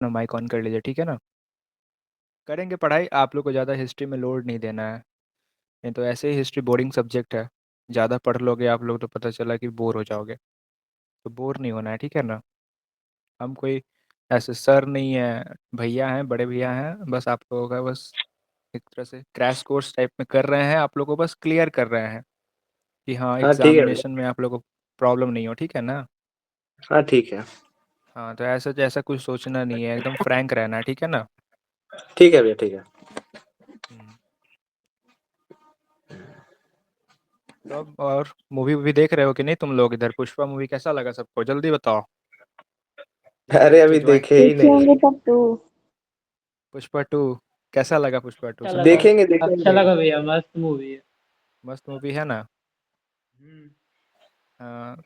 अपना mic on कर लीजिए, ठीक है ना। करेंगे पढ़ाई, आप लोग को ज़्यादा हिस्ट्री में लोड नहीं देना है। नहीं तो ऐसे ही हिस्ट्री बोरिंग सब्जेक्ट है। ज़्यादा पढ़ लोगे आप लोग तो पता चला कि बोर हो जाओगे। तो बोर नहीं होना है, ठीक है ना। हम कोई ऐसे सर नहीं है, भैया हैं, बड़े भैया हैं, बस आप लोगों का बस एक तरह से क्रैश कोर्स टाइप में कर रहे हैं, आप लोगों को बस क्लियर कर रहे हैं कि हाँ हाँ ठीक है भैया। एग्जामिनेशन में आप लोगों को प्रॉब्लम नहीं हो, ठीक है ना। हाँ ठीक है। हाँ तो ऐसा कुछ सोचना नहीं है, एकदम फ्रैंक रहना है, ठीक है ना। ठीक है भैया, ठीक है। हम्म। तो अब और मूवी वूवी देख रहे हो कि नहीं तुम लोग इधर? पुष्पा मूवी कैसा लगा सबको, जल्दी बताओ। अरे जो अभी ज्वाइन देखे ही देखे नहीं। होंगे तब तो। पुष्पा टू कैसा लगा? पुष्पा टू अच्छा सबको? लगा। देखेंगे अच्छा देखेंगे। लगा भैया, मस्त मूवी है। मस्त मूवी है ना। हम्म। हाँ,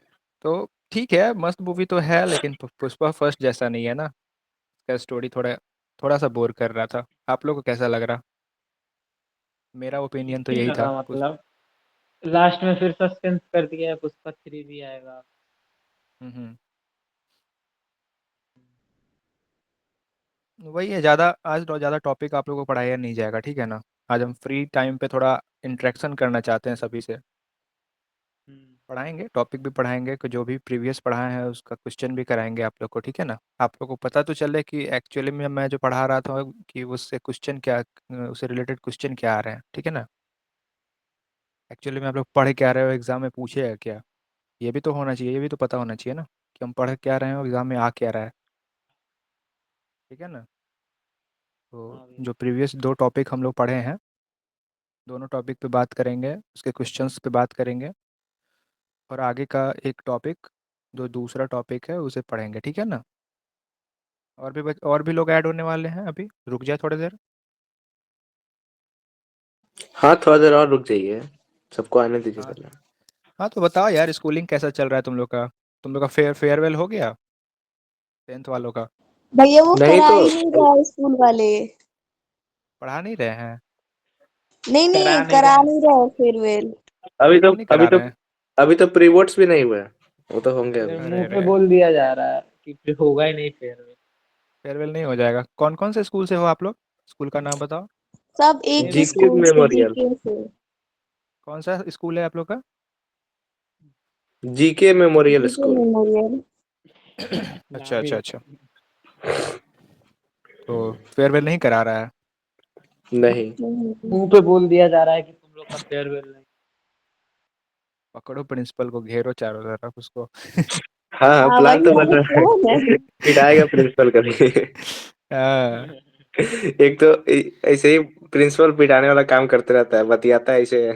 तो ठीक है, मस्त मूवी तो है, लेकिन पुष्पा फर्स्ट जैसा नहीं है ना। इसका स्टोरी थोड़ा थोड़ा सा बोर कर रहा था। आप लोग को कैसा लग रहा? मेरा ठीक ओपिनियन तो ही यही था। लगा, मतलब लास्ट में फिर सस्पेंस कर दिया है, पुष्पा 3 भी आएगा। हम्म। वही है, ज़्यादा आज ज़्यादा टॉपिक आप लोगों को पढ़ाया नहीं जाएगा, ठीक है ना। आज हम फ्री टाइम पे थोड़ा इंटरेक्शन करना चाहते हैं सभी से। हम्म। पढ़ाएंगे, टॉपिक भी पढ़ाएंगे कि जो भी प्रीवियस पढ़ाए हैं उसका क्वेश्चन भी कराएंगे आप लोग को, ठीक है ना। आप लोग को पता तो चले कि एक्चुअली में मैं जो पढ़ा रहा था कि उससे क्वेश्चन क्या, उससे रिलेटेड क्वेश्चन क्या आ रहे हैं, ठीक है ना। एक्चुअली में आप लोग पढ़ क्या रहे हो, एग्जाम में पूछेगा क्या। ये भी तो होना चाहिए, ये भी तो पता होना चाहिए ना कि हम पढ़ क्या रहे हैं और एग्जाम में आ क्या रहा है, ठीक है ना। तो हाँ भैया। जो प्रीवियस दो टॉपिक हम लोग पढ़े हैं, दोनों टॉपिक पे बात करेंगे, उसके क्वेश्चंस पे बात करेंगे। और आगे का एक टॉपिक, जो दूसरा टॉपिक है उसे पढ़ेंगे, ठीक है ना। और भी लोग ऐड होने वाले हैं, अभी रुक जाए थोड़ी देर। हाँ थोड़ा देर और रुक जाइए, सबको आने दीजिए हाँ। पहले। हाँ तो बताओ यार, स्कूलिंग कैसा चल रहा है तुम लोग का? तुम लोग का फेयरवेल हो गया 10th वालों का? भैया वो नहीं करा तो ही नहीं रहा है स्कूल वाले। पढ़ा नहीं रहे हैं? नहीं करा नहीं, नहीं करा रहे हैं। नहीं रहा है फेयरवेल। अभी तो क्यों नहीं अभी करा तो रहे हैं? अभी तो प्री बोर्ड्स भी नहीं हुए हैं। वो तो होंगे फिर अभी। अरे मुंह पे अरे, बोल दिया जा रहा है कि फिर होगा ही नहीं फेयरवेल। फेयरवेल नहीं हो जाएगा? कौन कौन से स्कूल से हो आप लोग? स्कूल का नाम बताओ। सब एक ही जीके स्कूल से, मेमोरियल। जीके से। कौन सा स्कूल है आप लोग का? GK memorial GK school. Memorial. अच्छा नाम ही अच्छा नहीं अच्छा। पता। तो फेयरवेल नहीं करा रहा है? नहीं। मुंह पे बोल दिया जा रहा है कि तुम लोग का फेयरवेल नहीं। पकड़ो प्रिंसिपल को, घेरो चारों तरफ उसको। हाँ हाँ, हाँ प्लान वही तो बन वाला रहा प्लान है। है। पिटाएगा प्रिंसिपल कभी। हाँ। एक तो ऐसे ही प्रिंसिपल पिटाने वाला काम करते रहता है, बतियाता है ऐसे।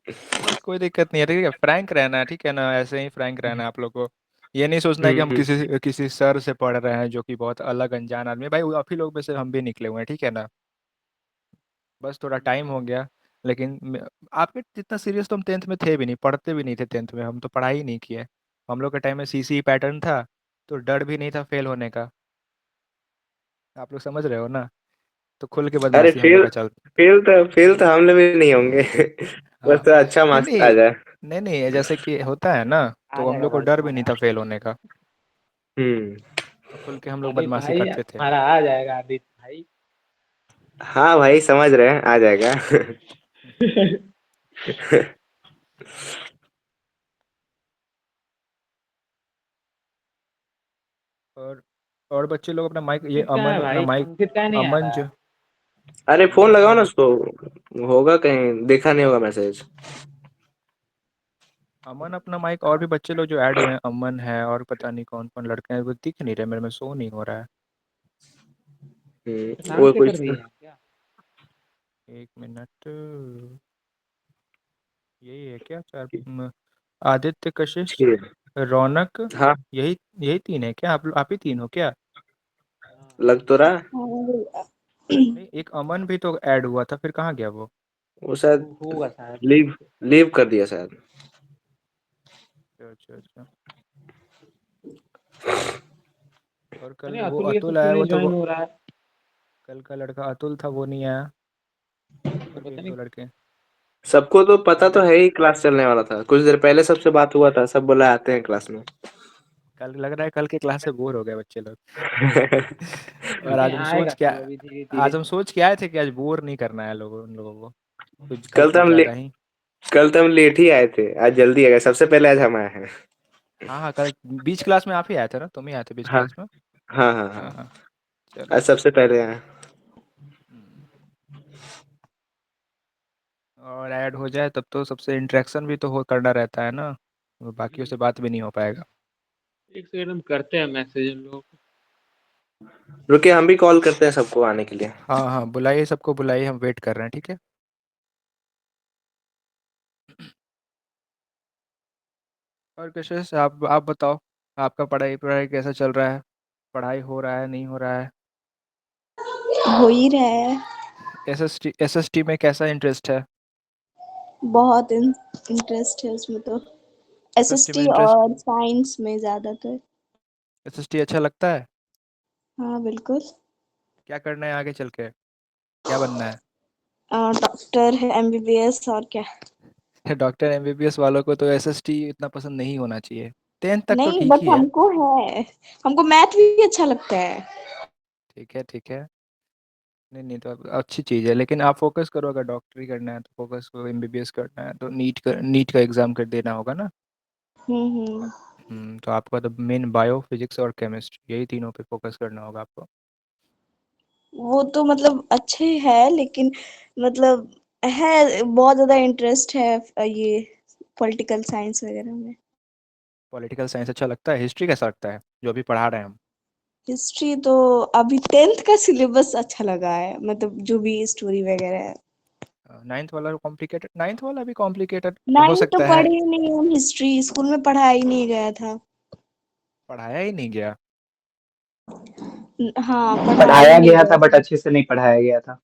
बस कोई दिक्कत नहीं है, ठीक है, फ्रैंक रहना है, ठीक है ना, ऐसे ही फ्रैंक रहना है आप लोग को। ये नहीं सोचना है कि हम हम्म। किसी किसी सर से पढ़ रहे हैं जो कि बहुत अलग अनजान आदमी है। भाई आप ही लोग में से हम भी निकले हुए हैं, ठीक है ना। बस थोड़ा टाइम हो गया। लेकिन आपके जितना सीरियस तो हम 10th में थे भी नहीं, पढ़ते भी नहीं थे 10th में, हम तो पढ़ाई ही नहीं किए। हम लोग के टाइम में सीसी पैटर्न था, तो डर भी नहीं था फेल होने का। आप लोग समझ रहे हो ना। तो खुल के अरे बदमाशी हम लोग फेल का चलता। फेल तो हम लोग भी नहीं होंगे। बस हाँ। तो अच्छा नहीं मार्क्स आ नहीं, जाए। नहीं नहीं, जैसे कि होता है ना, आ तो हम जाएगा लोग को भाई डर भी नहीं तुम्हारा। था फेल होने का। हम्म। तो खुल के हम लोग आदित्य बदमाशी भाई करते थे। तुम्हारा आ जाएगा, आदित्य भाई। हाँ भाई समझ रहे हैं, आ जाएगा। और और बच्चे लोग अपना माइक, ये अंकित कहाँ है अमन अपना भाई? माइक। अंकित कहाँ नहीं आ अमन रहा जो है? अरे फोन अमन लगाओ अपना ना उसको। होगा कहीं, देखा नहीं होगा मैसेज। अमन अपना माइक, और भी बच्चे लोग जो ऐड हुए हैं, अमन है और पता नहीं कौन कौन लड़के हैं, वो दिख नहीं रहे मेरे में, शो नहीं हो रहा है। नाम वो क्या कर कुछ। दिए हैं क्या? एक मिनट, यही है क्या? आदित्य, कशिश, रौनक, हाँ यही यही तीन है क्या? आप ही तीन हो क्या? हाँ। लग तो रहा। हाँ, नहीं, एक अमन भी तो ऐड हुआ था, फिर कहाँ गया वो? वो शायद होगा शायद कहीं लीव पे। लीव कर दिया शायद। अच्छा अच्छा अच्छा। और अरे कल वो अतुल, ये तो अतुल आया क्यों नहीं हुआ था, ज्वाइन वो हो रहा है? कल का लड़का अतुल था, वो नहीं आया। तो और भी पता एक नहीं। दो लड़के। सबको तो पता तो आदित्य। है ही, क्लास चलने वाला था, कुछ देर पहले सबसे बात हुआ था, सब बोला आते हैं क्लास में। कल लग रहा है कल के क्लास से बोर हो गए बच्चे लोग। और नहीं, आएगा सब अभी धीरे धीरे। आज हम सोच के आए थे कि आज बोर नहीं करना है लोगों उन लोगों को, कल तो कुछ हम ज्यादा ही। कल तो हम लेट ही आए थे, आज जल्दी आ गए, सबसे पहले आज हम आए हैं। हाँ हाँ, कल बीच क्लास में आप ही आए थे ना, तुम ही आए थे बीच हाँ क्लास में। हाँ हाँ हाँ हाँ, हाँ, आज चलो। सबसे पहले आए। हम्म, और ऐड हो जाए तब तो सबसे इंटरेक्शन भी तो हो करना रहता है ना, वो बाकियों से बात भी नहीं हो पाएगा। एक सेकंड, हम करते हैं मैसेज उन लोगों को। रुकिए, हम भी कॉल करते हैं सबको आने के लिए। हाँ हाँ, बुलाइए सबको बुलाइए, हम वेट कर रहे हैं, ठीक है। और कैसे आप बताओ, आपका पढ़ाई पढ़ाई कैसा चल रहा है? पढ़ाई हो रहा है नहीं हो रहा है? हो ही रहा है। एसएसटी में कैसा इंटरेस्ट है? बहुत इंटरेस्ट है उसमें तो। एसएसटी में एसएसटी इंटरेस्ट, और साइंस में ज्यादातर। एसएसटी अच्छा लगता है? हाँ बिल्कुल। क्या करना है आगे चल के, क्या बनना है? डॉक्टर है, एमबीबीएस, और क्या। डॉक्टर एमबीबीएस वालों को तो एसएसटी इतना पसंद नहीं होना चाहिए, 10th तक तो नहीं, ठीक बट ही है। हमको है। हमको मैथ भी अच्छा लगता है। ठीक है ठीक है, नहीं नहीं तो अच्छी चीज़ है, लेकिन आप फोकस करो, अगर डॉक्टरी करना है तो फोकस करो, एमबीबीएस करना है तो नीट का एग्ज़ाम कर देना होगा ना। हम्म। तो आपका तो मेन बायो फिजिक्स और केमिस्ट्री, यही तीनों पे फोकस करना होगा आपको। वो तो मतलब अच्छे है, लेकिन मतलब है, बहुत ज्यादा इंटरेस्ट है ये पॉलिटिकल साइंस वगैरह में। पॉलिटिकल साइंस अच्छा लगता है? हिस्ट्री कैसा लगता है जो अभी पढ़ा रहे हैं हम? हिस्ट्री तो अभी 10th का सिलेबस अच्छा लगा है, मतलब जो भी स्टोरी वगैरह है। नाइन्थ वाला कॉम्प्लिकेटेड, नाइन्थ वाला भी कॉम्प्लिकेटेड हो 9 तो सकता है। पढ़े ही नहीं हम, हिस्ट्री स्कूल में पढ़ाया ही नहीं गया था। पढ़ाया ही नहीं गया? हाँ, पढ़ाया ही पढ़ाया नहीं गया था गया बट था। अच्छे से नहीं पढ़ाया गया था।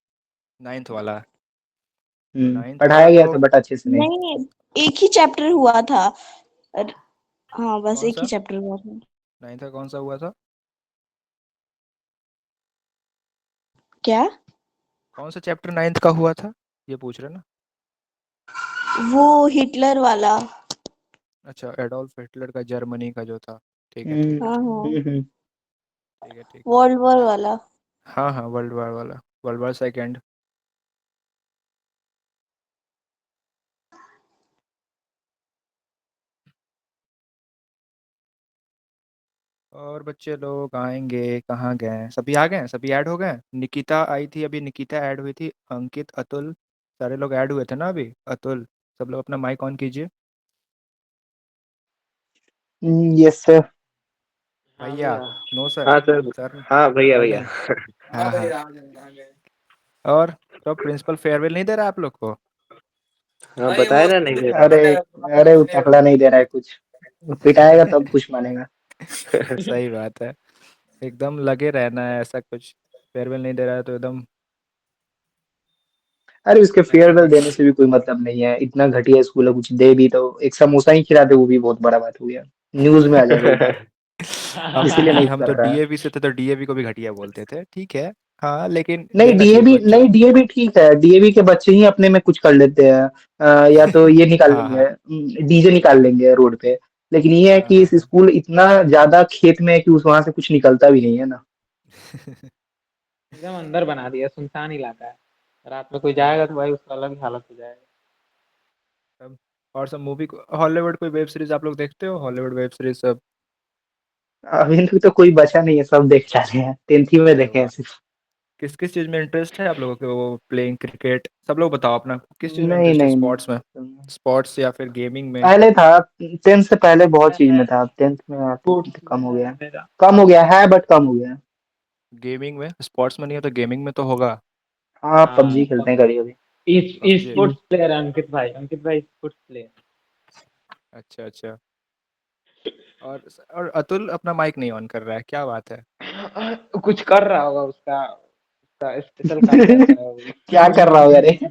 नाइन्थ वाला? तो नाइन्थ वाला पढ़ाया गया तो था बट अच्छे से नहीं। नहीं, एक ही चैप्टर हुआ था। अर- हाँ, बस कौन एक ही सा? चैप्टर हुआ था। नाइन्थ का कौन सा हुआ था? क्या? कौन सा चैप्टर नाइन्थ का हुआ था, ये पूछ रहे ना? वो हिटलर वाला। अच्छा, एडोल्फ हिटलर का, जर्मनी का जो था। ठीक है ठीक है हाँ ठीक है हाँ, हम्म। ठीक है ठीक है। वर्ल्ड वॉर वाला। हाँ हाँ, वर्ल्ड वार वाला, वर्ल्ड वार सेकेंड। और बच्चे लोग आएंगे, कहाँ गए? सभी आ गए, सभी ऐड हो गए? निकिता आई थी अभी, निकिता ऐड हुई थी, अंकित, अतुल, सारे लोग ऐड हुए थे ना अभी। अतुल, सब लोग अपना माइक ऑन कीजिए। Yes sir. हाँ भैया? भैया। No sir? हाँ सर। सर? हाँ भैया सर भैया। नहीं? हाँ हाँ। और तो प्रिंसिपल फेयरवेल नहीं दे रहा आप लोग को? हाँ बताया ना, नहीं दे अरे अरे वो टकला नहीं दे रहा है कुछ, वो पिटाएगा तब कुछ मानेगा। रहा। सही बात है, एकदम लगे रहना है, ऐसा कुछ फेयरवेल नहीं दे रहा है तो एकदम। अरे उसके ऐसा फेयरवेल कुछ देने से भी कोई मतलब नहीं है, इतना घटिया स्कूल है, कुछ दे भी तो एक समोसा ही खिला दे वो भी बहुत बड़ा बात हो गया, न्यूज में आ जाएगा उधर। हम इसीलिए नहीं हम तो कर रहा है। डीएवी से थे तो डीएवी को भी घटिया बोलते थे, ठीक है। हाँ, लेकिन नहीं देना चाहिए डीएवी, बच्चों। नहीं डीएवी ठीक है, डीएवी के बच्चे ही अपने में कुछ कर लेते हैं। या तो ये निकाल हाँ हाँ लेंगे, डीजे निकाल लेंगे रोड पे। लेकिन ये है हाँ कि हाँ इस स्कूल इतना ज्यादा खेत में है कि उस वहां से कुछ निकलता भी नहीं है ना। एकदम अंदर बना दिया, सुनसान इलाका है। रात में कोई हाँ। जाएगा तो भाई उसका अलग ही हालत हो जाएगा। सब और सब मूवी को, हॉलीवुड कोई वेब सीरीज आप लोग देखते हो? हॉलीवुड वेब सीरीज सब? अभी तक तो कोई बचा नहीं है, सब देख डाले हैं, 10th ही में अरे देखे हैं वाह, सिर्फ। किस किस चीज़ में इंटरेस्ट है आप लोगों को? वो प्लेइंग क्रिकेट, सब लोग बताओ अपना, किस चीज़ में नहीं इंटरेस्ट है? नहीं स्पोर्ट्स में? नहीं। स्पोर्ट्स या फिर गेमिंग में? पहले था, 10th से पहले बहुत चीज में था, 10th में आते स्पोर्ट्स तो में कम हो है गया। मेरा। कम हो गया है बट कम हो गया। गेमिंग में? स्पोर्ट्स में नहीं है तो गेमिंग में तो होगा। हाँ हाँ, पबजी खेलते हैं कभी कभी। पबजी? स्पोर्ट्स प्लेयर है अंकित भाई स्पोर्ट्स प्लेयर। अच्छा अच्छा। और अतुल अपना माइक नहीं ऑन कर रहा है, क्या बात है? कुछ कर रहा होगा, उसका उसका स्पेशल काम कर रहा है क्या कर रहा होगा रे? वो।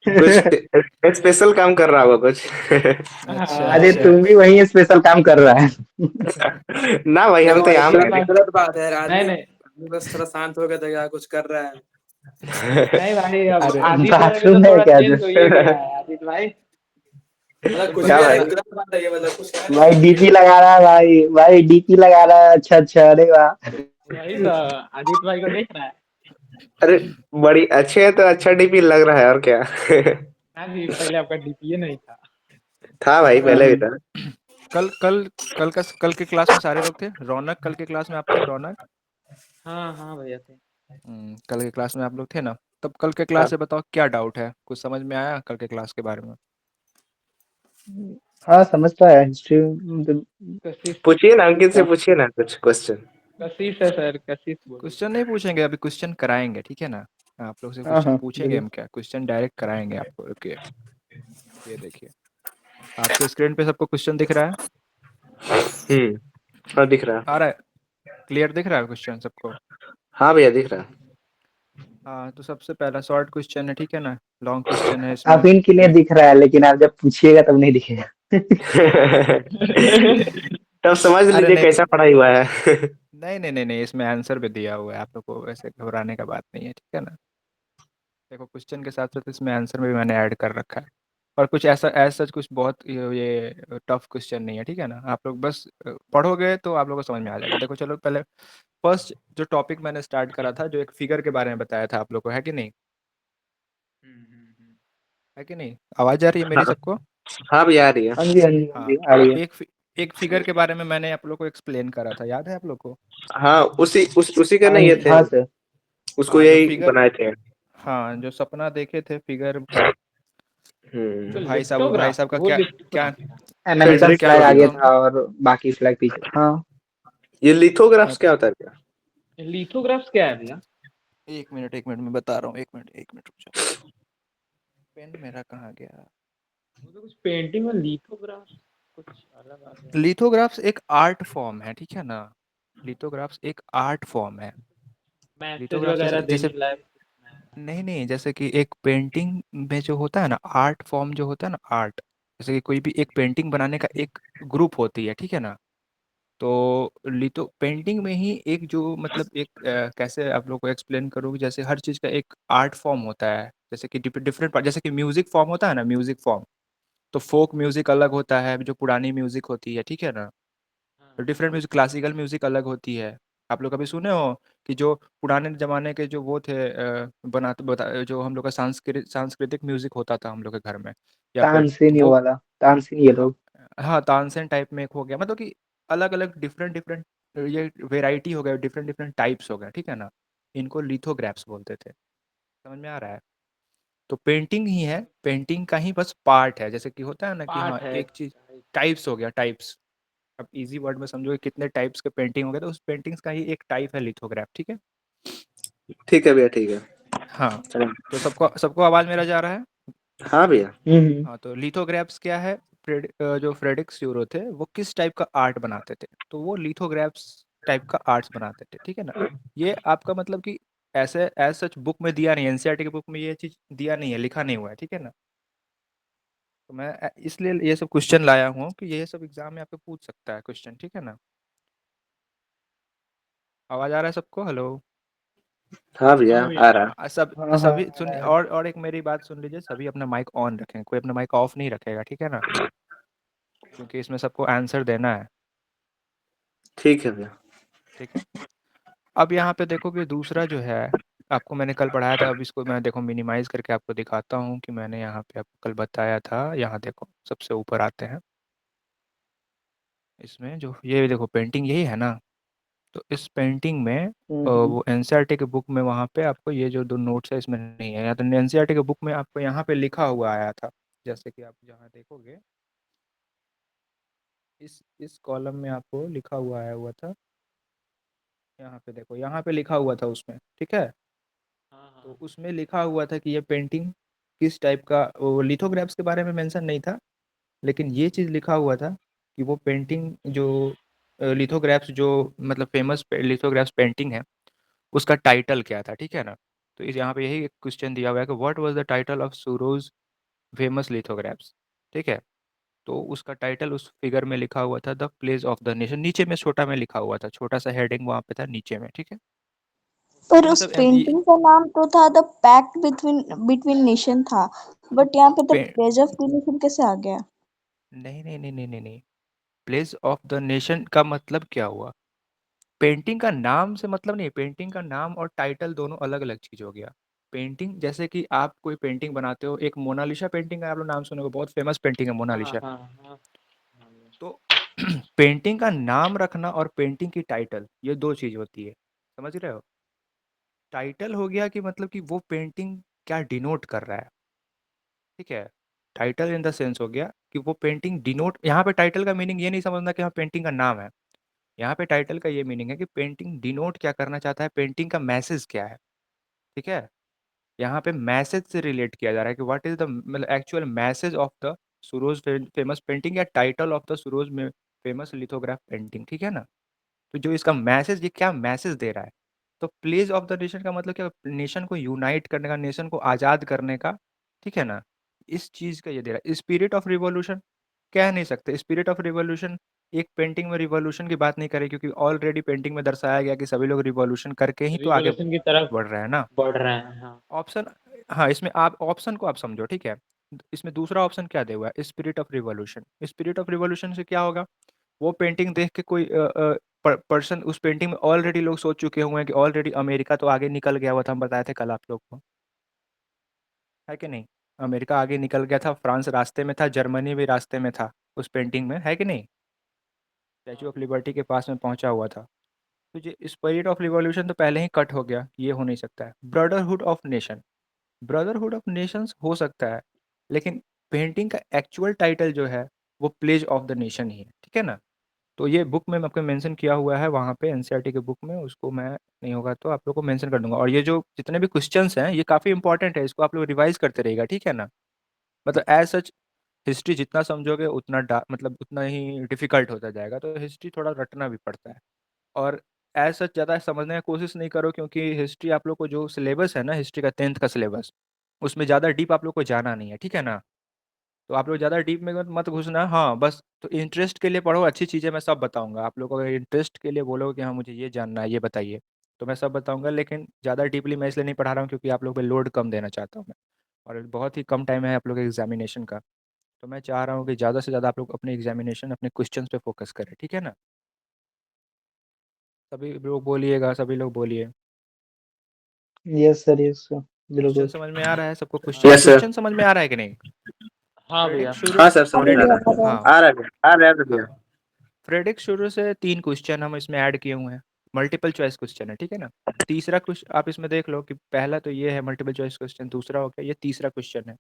कुछ स्पेशल काम कर रहा होगा कुछ। अच्छा हाँ अरे अच्छा। तुम भी वही स्पेशल काम कर रहा है। ना भाई, हम देखो तो भाई, यहाँ ये पे गलत बात है, नहीं आदमी नहीं आदमी बस थोड़ा शांत हो गया था, क्या कुछ कर रहा है। हैं। नहीं भाई, अब अरे आदित्य में भी तो बाथरूम में थोड़ा क्या चेंज हो ही गया है आदित्य भाई। मतलब कुछ क्या भी भाई? अधूरा बात है ये, मतलब कुछ कहने भाई को नहीं डीपी है। लगा रहा है भाई डीपी लगा रहा है। अच्छा अच्छा, अरे वाह। वही तो आदित्य भाई को देख रहा है। अरे बड़ी अच्छे है तो अच्छा डीपी लग रहा है और क्या। मैं भी पहले आपका डीपीए नहीं था। था भाई, और पहले भी था। कल कल कल के क्लास में सारे लोग थे। रौनक कल के क्लास में आप थे, रौनक? हाँ हाँ भैया थे। कल के क्लास में आप लोग थे ना? तब कल के हाँ क्लास से बताओ क्या डाउट है, कुछ समझ में आया कल के क्लास के बारे में? हाँ समझ तो आया हिस्ट्री मतलब। कशिश पूछिए ना, अंकित से पूछिए ना कुछ क्वेश्चन। कशिश है सर, कशिश बोलिए। क्वेश्चन नहीं पूछेंगे अभी, क्वेश्चन कराएंगे, ठीक है ना? आप लोग से हाँ क्वेश्चन हाँ पूछेंगे जरूर। हम, क्या क्वेश्चन डायरेक्ट कराएंगे आपको। ओके, ये देखिए आपके स्क्रीन पे सबको क्वेश्चन दिख रहा है? हाँ दिख रहा आ है। रहा है? क्लियर दिख रहा है क्वेश्चन सबको? हाँ भैया दिख रहा हाँ, तो सबसे पहला शॉर्ट क्वेश्चन है, ठीक है ना? लॉन्ग क्वेश्चन है इसमें। आप इनके लिए दिख रहा है लेकिन आप जब पूछिएगा तब नहीं दिखेगा। है। तब समझ अरे लीजिए नहीं, कैसा पढ़ाई हुआ है। नहीं नहीं नहीं नहीं, इसमें आंसर भी दिया हुआ है, आप लोग को वैसे घबराने का बात नहीं है, ठीक है ना? देखो क्वेश्चन के साथ साथ इसमें आंसर भी मैंने ऐड कर रखा है। और कुछ ऐसा ऐसा कुछ बहुत ये टफ क्वेश्चन नहीं है, ठीक है ना? आप लोग बस पढ़ोगे तो आप लोगों को समझ में आ जाएगा। देखो चलो पहले फर्स्ट जो टॉपिक मैंने स्टार्ट करा था, जो एक फिगर के बारे में बताया था आप लोग को, है कि नहीं? हम्म। है कि नहीं? आवाज़ आ रही है मेरी हाँ सबको? हाँ भैया आ रही है। हाँ जी हाँ जी हाँ हाँ, जी आ रही है। एक फिगर के बारे में मैंने आप लोग को एक्सप्लेन करा था, याद है आप लोग को? हाँ उसी का हाँ नहीं ये थे, हाँ सर। उसको हाँ, जो यही फिगर, बनाए थे। हाँ जो सपना देखे थे फिगर का, हम्म। तो तो भाई लिथोग्राफ, साहब का वो क्या क्या lithograph. American Frederick Flag Chaudhary. आगे तो था और बाकी फ्लैग पीछे। हाँ ये लिथोग्राफ्स हाँ, क्या होता है भैया? लिथोग्राफ्स क्या है भैया? एक मिनट मैं बता रहा हूँ, एक मिनट रुक जाओ। पेन मेरा कहाँ गया? वो तो कुछ पेंटिंग में लिथोग्राफ कुछ अलग आ गया। लिथोग्राफ्स एक आर्ट फॉर्म है, ठीक है ना? लिथोग्राफ्स एक आर्ट फॉर्म है। मैसेज लिथोग्राफ्स वगैरह जैसे जैसे देने लायक। नहीं नहीं, जैसे कि एक पेंटिंग में जो होता है ना, आर्ट फॉर्म जो होता है ना, आर्ट, जैसे कि कोई भी एक पेंटिंग बनाने का एक ग्रुप होती है, ठीक है ना? तो लिथो पेंटिंग में ही एक जो मतलब एक कैसे आप लोग को एक्सप्लेन करूँ, जैसे हर चीज़ का एक आर्ट फॉर्म होता है, जैसे कि डिफरेंट पार्ट, जैसे कि म्यूजिक फॉर्म होता है ना, म्यूजिक फॉर्म। तो फोक म्यूजिक अलग होता है, जो पुरानी म्यूजिक होती है, ठीक है ना? तो हाँ डिफरेंट म्यूजिक, क्लासिकल म्यूजिक अलग होती है। आप लोग कभी सुने हो कि जो पुराने ज़माने के जो वो थे बनाते जो हम लोग का सांस्कृतिक म्यूजिक होता था हम लोग के घर में, या फिर तो तानसेन ये वो, वाला। तानसेन ये हाँ लोग। हाँ, तानसेन टाइप में एक हो गया, मतलब कि अलग अलग डिफरेंट डिफरेंट ये वेराइटी हो गया, डिफरेंट डिफरेंट टाइप्स हो गए, ठीक है ना? इनको लिथोग्राफ्स बोलते थे। समझ में आ रहा है? तो पेंटिंग ही है, पेंटिंग का ही बस पार्ट है, जैसे कि होता है ना कि हाँ पार्ट है। एक चीज, टाइप्स हो गया, टाइप्स। अब इजी वर्ड में समझो कि कितने टाइप्स के पेंटिंग हो गए, तो उस पेंटिंग्स का ही एक टाइप है लिथोग्राफ, ठीक है? ठीक है भैया ठीक है। हाँ, चलो। तो सबको सबको आवाज़ मेरा जा रहा है? हाँ भैया। हम्म। हाँ, तो लिथोग्राफ्स क्या है? जो फ्रेडरिक स्यूरो थे वो किस टाइप का आर्ट बनाते थे, तो वो लिथोग्राफ्स टाइप का आर्ट्स बनाते थे, ठीक है ना? ये आपका मतलब कि ऐसे एज सच बुक में दिया नहीं है, एनसीईआरटी की बुक में ये चीज़ दिया नहीं है, लिखा नहीं हुआ है, ठीक है ना? तो मैं इसलिए ये सब क्वेश्चन लाया हूँ कि ये सब एग्जाम में आपको पूछ सकता है क्वेश्चन, ठीक है ना? आवाज़ आ रहा है सबको? हेलो? हाँ भैया हाँ भैया। आ रहा। सब हाँ हाँ सभी आ सुन, रहा है। और एक मेरी बात सुन लीजिए, सभी अपना माइक ऑन रखें, कोई अपना माइक ऑफ नहीं रखेगा, ठीक है ना? क्योंकि इसमें सबको आंसर देना है, ठीक है भैया। ठीक है? अब यहाँ पे देखो कि दूसरा जो है, आपको मैंने कल पढ़ाया था, अब इसको मैं देखो मिनिमाइज करके आपको दिखाता हूँ कि मैंने यहाँ पे आपको कल बताया था। यहाँ देखो सबसे ऊपर आते हैं, इसमें जो ये देखो पेंटिंग यही है ना? तो इस पेंटिंग में हम्म। वो एनसीईआरटी के बुक में वहाँ पे आपको ये जो दो नोट्स है इसमें नहीं है, या तो एनसीईआरटी के बुक में आपको यहाँ पे लिखा हुआ आया था, जैसे कि आप जहाँ देखोगे इस कॉलम में आपको लिखा हुआ आया हुआ था, यहाँ पे देखो, यहाँ पे लिखा हुआ था उसमें, ठीक है? हाँ तो हाँ। उसमें लिखा हुआ था कि ये पेंटिंग किस टाइप का, वो लिथोग्राफ्स के बारे में मेंशन नहीं था, लेकिन ये चीज़ लिखा हुआ था कि वो पेंटिंग जो लिथोग्राफ्स जो मतलब फेमस लिथोग्राफ्स पेंटिंग है, उसका टाइटल क्या था, ठीक है ना? तो इस यहाँ पे यही एक क्वेश्चन दिया हुआ है कि what was the title of Sorrieu's famous lithographs, ठीक है? तो उसका टाइटल उस फिगर में लिखा हुआ था, the place of the nation, नीचे में छोटा में लिखा हुआ था, छोटा सा हेडिंग वहाँ पे था नीचे में, ठीक है? पर उस मतलब पेंटिंग का नाम तो था the pact between between nation था, बट यहाँ पे the pay, pledge of the nation कैसे आ गया? नहीं, नहीं, नहीं, नहीं, नहीं, नहीं। प्लेस ऑफ द नेशन का मतलब क्या हुआ? पेंटिंग का नाम से मतलब नहीं है, पेंटिंग का नाम और टाइटल दोनों अलग-अलग चीज़ हो गया। पेंटिंग जैसे कि आप कोई पेंटिंग बनाते हो, एक मोनालिसा पेंटिंग का आप लोग नाम सुने होंगे, बहुत फेमस पेंटिंग है हाँ मोनालिसा। हाँ हाँ। तो पेंटिंग का नाम रखना और पेंटिंग की टाइटल, ये 2 चीज़ होती है। समझ रहे हो? टाइटल हो गया कि मतलब कि वो पेंटिंग क्या डिनोट कर रहा है, ठीक है? टाइटल इन द सेंस हो गया कि वो पेंटिंग डिनोट, यहाँ पे टाइटल का मीनिंग ये नहीं समझना कि हाँ पेंटिंग का नाम है। यहाँ पे टाइटल का ये मीनिंग है कि पेंटिंग डिनोट क्या करना चाहता है, पेंटिंग का मैसेज क्या है, ठीक है? यहाँ पे मैसेज से रिलेट किया जा रहा है कि व्हाट इज़ द मतलब actual message of the Sorrieu's famous painting या टाइटल ऑफ द सुरोज में फेमस लिथोग्राफ पेंटिंग, ठीक है ना? तो जो इसका मैसेज, ये क्या मैसेज दे रहा है? तो प्लेज ऑफ द नेशन का मतलब क्या, नेशन को यूनाइट करने का, नेशन को आज़ाद करने का, ठीक है ना? इस चीज़ का ये दे रहा है। स्पिरिट ऑफ रिवॉल्यूशन कह नहीं सकते। स्पिरिट ऑफ रिवॉल्यूशन एक पेंटिंग में रिवॉल्यूशन की बात नहीं करे, क्योंकि ऑलरेडी पेंटिंग में दर्शाया गया कि सभी लोग रिवॉल्यूशन करके ही तो आगे रिवॉल्यूशन की तरफ बढ़ रहे हैं ना। बढ़ रहे हैं, हाँ। ऑप्शन, हाँ, इसमें आप ऑप्शन को आप समझो, ठीक है? इसमें दूसरा ऑप्शन क्या दिया हुआ है? Spirit of revolution. Spirit of revolution से क्या होगा? वो पेंटिंग देख के कोई पर्सन उस पेंटिंग में ऑलरेडी लोग सोच चुके हुए हैं कि ऑलरेडी अमेरिका तो आगे निकल गया हुआ था, हम बताए थे कल आप लोग को, है कि नहीं? अमेरिका आगे निकल गया था, फ्रांस रास्ते में था, जर्मनी भी रास्ते में था उस पेंटिंग में, है कि नहीं? स्टैचू ऑफ लिबर्टी के पास में पहुंचा हुआ था। तो ये स्पिरिट ऑफ रिवॉल्यूशन तो पहले ही कट हो गया, ये हो नहीं सकता है। Brotherhood of nation, brotherhood of Nations हो सकता है, लेकिन पेंटिंग का एक्चुअल टाइटल जो है वो प्लेज ऑफ द नेशन ही है, ठीक है ना? तो ये बुक में आपको मेंशन किया हुआ है वहाँ पे एनसीईआरटी के बुक में, उसको मैं नहीं होगा तो आप लोग को मेंशन कर दूंगा। और ये जो जितने भी क्वेश्चंस हैं ये काफ़ी इंपॉर्टेंट है, इसको आप लोग रिवाइज करते रहिएगा, ठीक है ना? मतलब एज सच हिस्ट्री जितना समझोगे उतना मतलब उतना ही डिफिकल्ट होता जाएगा, तो हिस्ट्री थोड़ा रटना भी पड़ता है। और एज सच ज़्यादा समझने की कोशिश नहीं करो, क्योंकि हिस्ट्री आप लोग को जो सिलेबस है ना, हिस्ट्री का 10th का सिलेबस, उसमें ज़्यादा डीप आप लोग को जाना नहीं है, ठीक है ना? तो आप लोग ज़्यादा डीप में मत मत घुसना। हाँ, बस तो इंटरेस्ट के लिए पढ़ो, अच्छी चीज़ें मैं सब बताऊँगा। आप लोग अगर इंटरेस्ट के लिए बोलोगे कि हाँ मुझे ये जानना है, ये बताइए, तो मैं सब बताऊँगा, लेकिन ज़्यादा डीपली मैं इसलिए नहीं पढ़ा रहा हूँ क्योंकि आप लोग पे लोड कम देना चाहता हूँ मैं। और बहुत ही कम टाइम है आप लोग के एग्जामिनेशन का, तो मैं चाह रहा हूँ कि ज़्यादा से ज़्यादा आप लोग अपने एग्जामिनेशन, अपने क्वेश्चंस पे फोकस करें, ठीक है ना? सभी लोग बोलिएगा, सभी लोग बोलिए। Yes sir, yes sir, question बिल्कुल। समझ में आ रहा है सबको? Question yes sir. क्वेश्चन समझ में आ रहा है कि नहीं? हाँ फ्रेडिक भैया। शुरू हाँ सर, समझ में आ फ्रेडिक, रहा है। हाँ, आ रहा है, आ रहा है तो भैया। हाँ, फ्रेडिक शुरू से 3 क्वेश्चन हम इसमें ऐड किए हुए हैं। मल्टीपल चॉइस क्वेश्चन है, ठीक है ना? तीसरा क्वेश्चन आप इसमें देख लो कि पहला तो ये है मल्टीपल चॉइस क्वेश्चन, दूसरा हो गया, ये तीसरा क्वेश्चन है।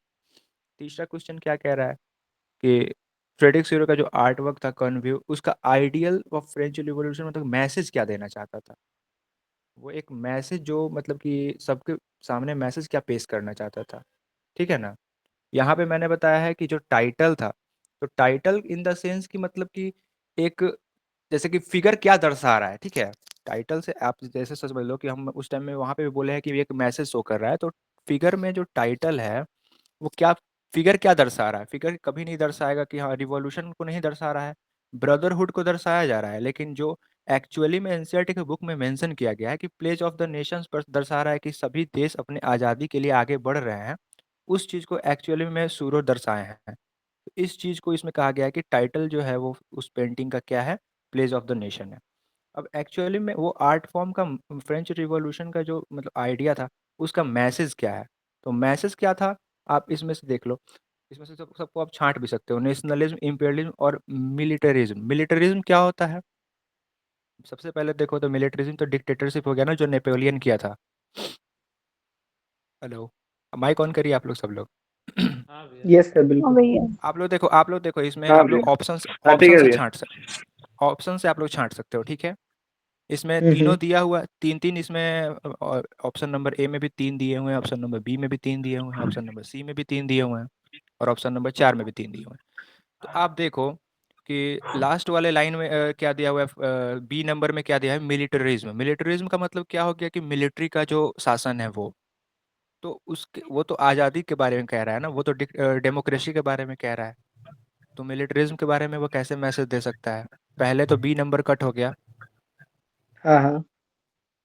तीसरा क्वेश्चन क्या कह रहा है कि फ्रेडरिक स्यूरो का जो आर्ट वर्क था कॉन्व्यू, उसका आइडियल ऑफ फ्रेंच रिवॉल्यूशन मतलब मैसेज क्या देना चाहता था? वो एक मैसेज जो मतलब कि सबके सामने मैसेज क्या पेश करना चाहता था, ठीक है ना? यहाँ पे मैंने बताया है कि जो टाइटल था, तो टाइटल इन द सेंस कि मतलब कि एक, जैसे कि फिगर क्या दर्शा रहा है, ठीक है? टाइटल से आप जैसे समझ लो कि हम उस टाइम में वहाँ पे भी बोले हैं कि एक मैसेज शो कर रहा है, तो फिगर में जो टाइटल है वो क्या, फिगर क्या दर्शा रहा है? फिगर कभी नहीं दर्शाएगा कि हाँ रिवॉल्यूशन को नहीं दर्शा रहा है, ब्रदरहुड को दर्शाया जा रहा है। लेकिन जो एक्चुअली में एनसीईआरटी के बुक में मेंशन किया गया है कि प्लेज ऑफ द नेशंस पर दर्शा रहा है कि सभी देश अपने आज़ादी के लिए आगे बढ़ रहे हैं, उस चीज़ को एक्चुअली में सूरो दर्शाए हैं। तो इस चीज़ को इसमें कहा गया है कि टाइटल जो है वो उस पेंटिंग का क्या है, प्लेज ऑफ द नेशन है। अब एक्चुअली में वो आर्ट फॉर्म का फ्रेंच रिवॉल्यूशन का जो मतलब आइडिया था, उसका मैसेज क्या है? तो मैसेज क्या था, आप इसमें से देख लो। इसमें से सबको आप छांट भी सकते हो, नेशनलिज्म, इंपीरियलिज्म और मिलिटरिज्म। मिलिटरिज्म क्या होता है? सबसे पहले देखो तो मिलिटरिज्म तो डिक्टेटरशिप हो गया ना, जो नेपोलियन किया था। हेलो, माइक ऑन करिए आप लोग सब लोग। हाँ भैया। यस सर, हाँ बिल्कुल। भैया। आप लोग देखो इसमें हाँ आप लोग भैया। ऑप्शन हाँ ठीक ऑप्शन है से भैया। छांट सकते, ऑप्शन से आप लोग छांट सकते हो, ठीक है? इसमें हम्म। तीनों दिया हुआ है, 3-3 इसमें, और ऑप्शन नंबर ए में भी 3 दिए हुए हैं, ऑप्शन नंबर बी में भी 3 दिए हुए हैं, ऑप्शन नंबर सी में भी 3 दिए हुए हैं, और ऑप्शन नंबर 4 में भी 3 दिए हुए हैं। तो आप देखो कि लास्ट वाले लाइन में क्या दिया हुआ है, बी नंबर में क्या दिया है, मिलिटरिज्म। मिलिटरिज्म का मतलब क्या हो गया कि मिलिट्री का जो शासन है वो, तो उसके वो तो आज़ादी के बारे में कह रहा है ना, वो तो डेमोक्रेसी के बारे में कह रहा है। तो मिलिटरिज्म के बारे में वो कैसे मैसेज दे सकता है? पहले तो बी नंबर कट हो गया। हाँ हाँ।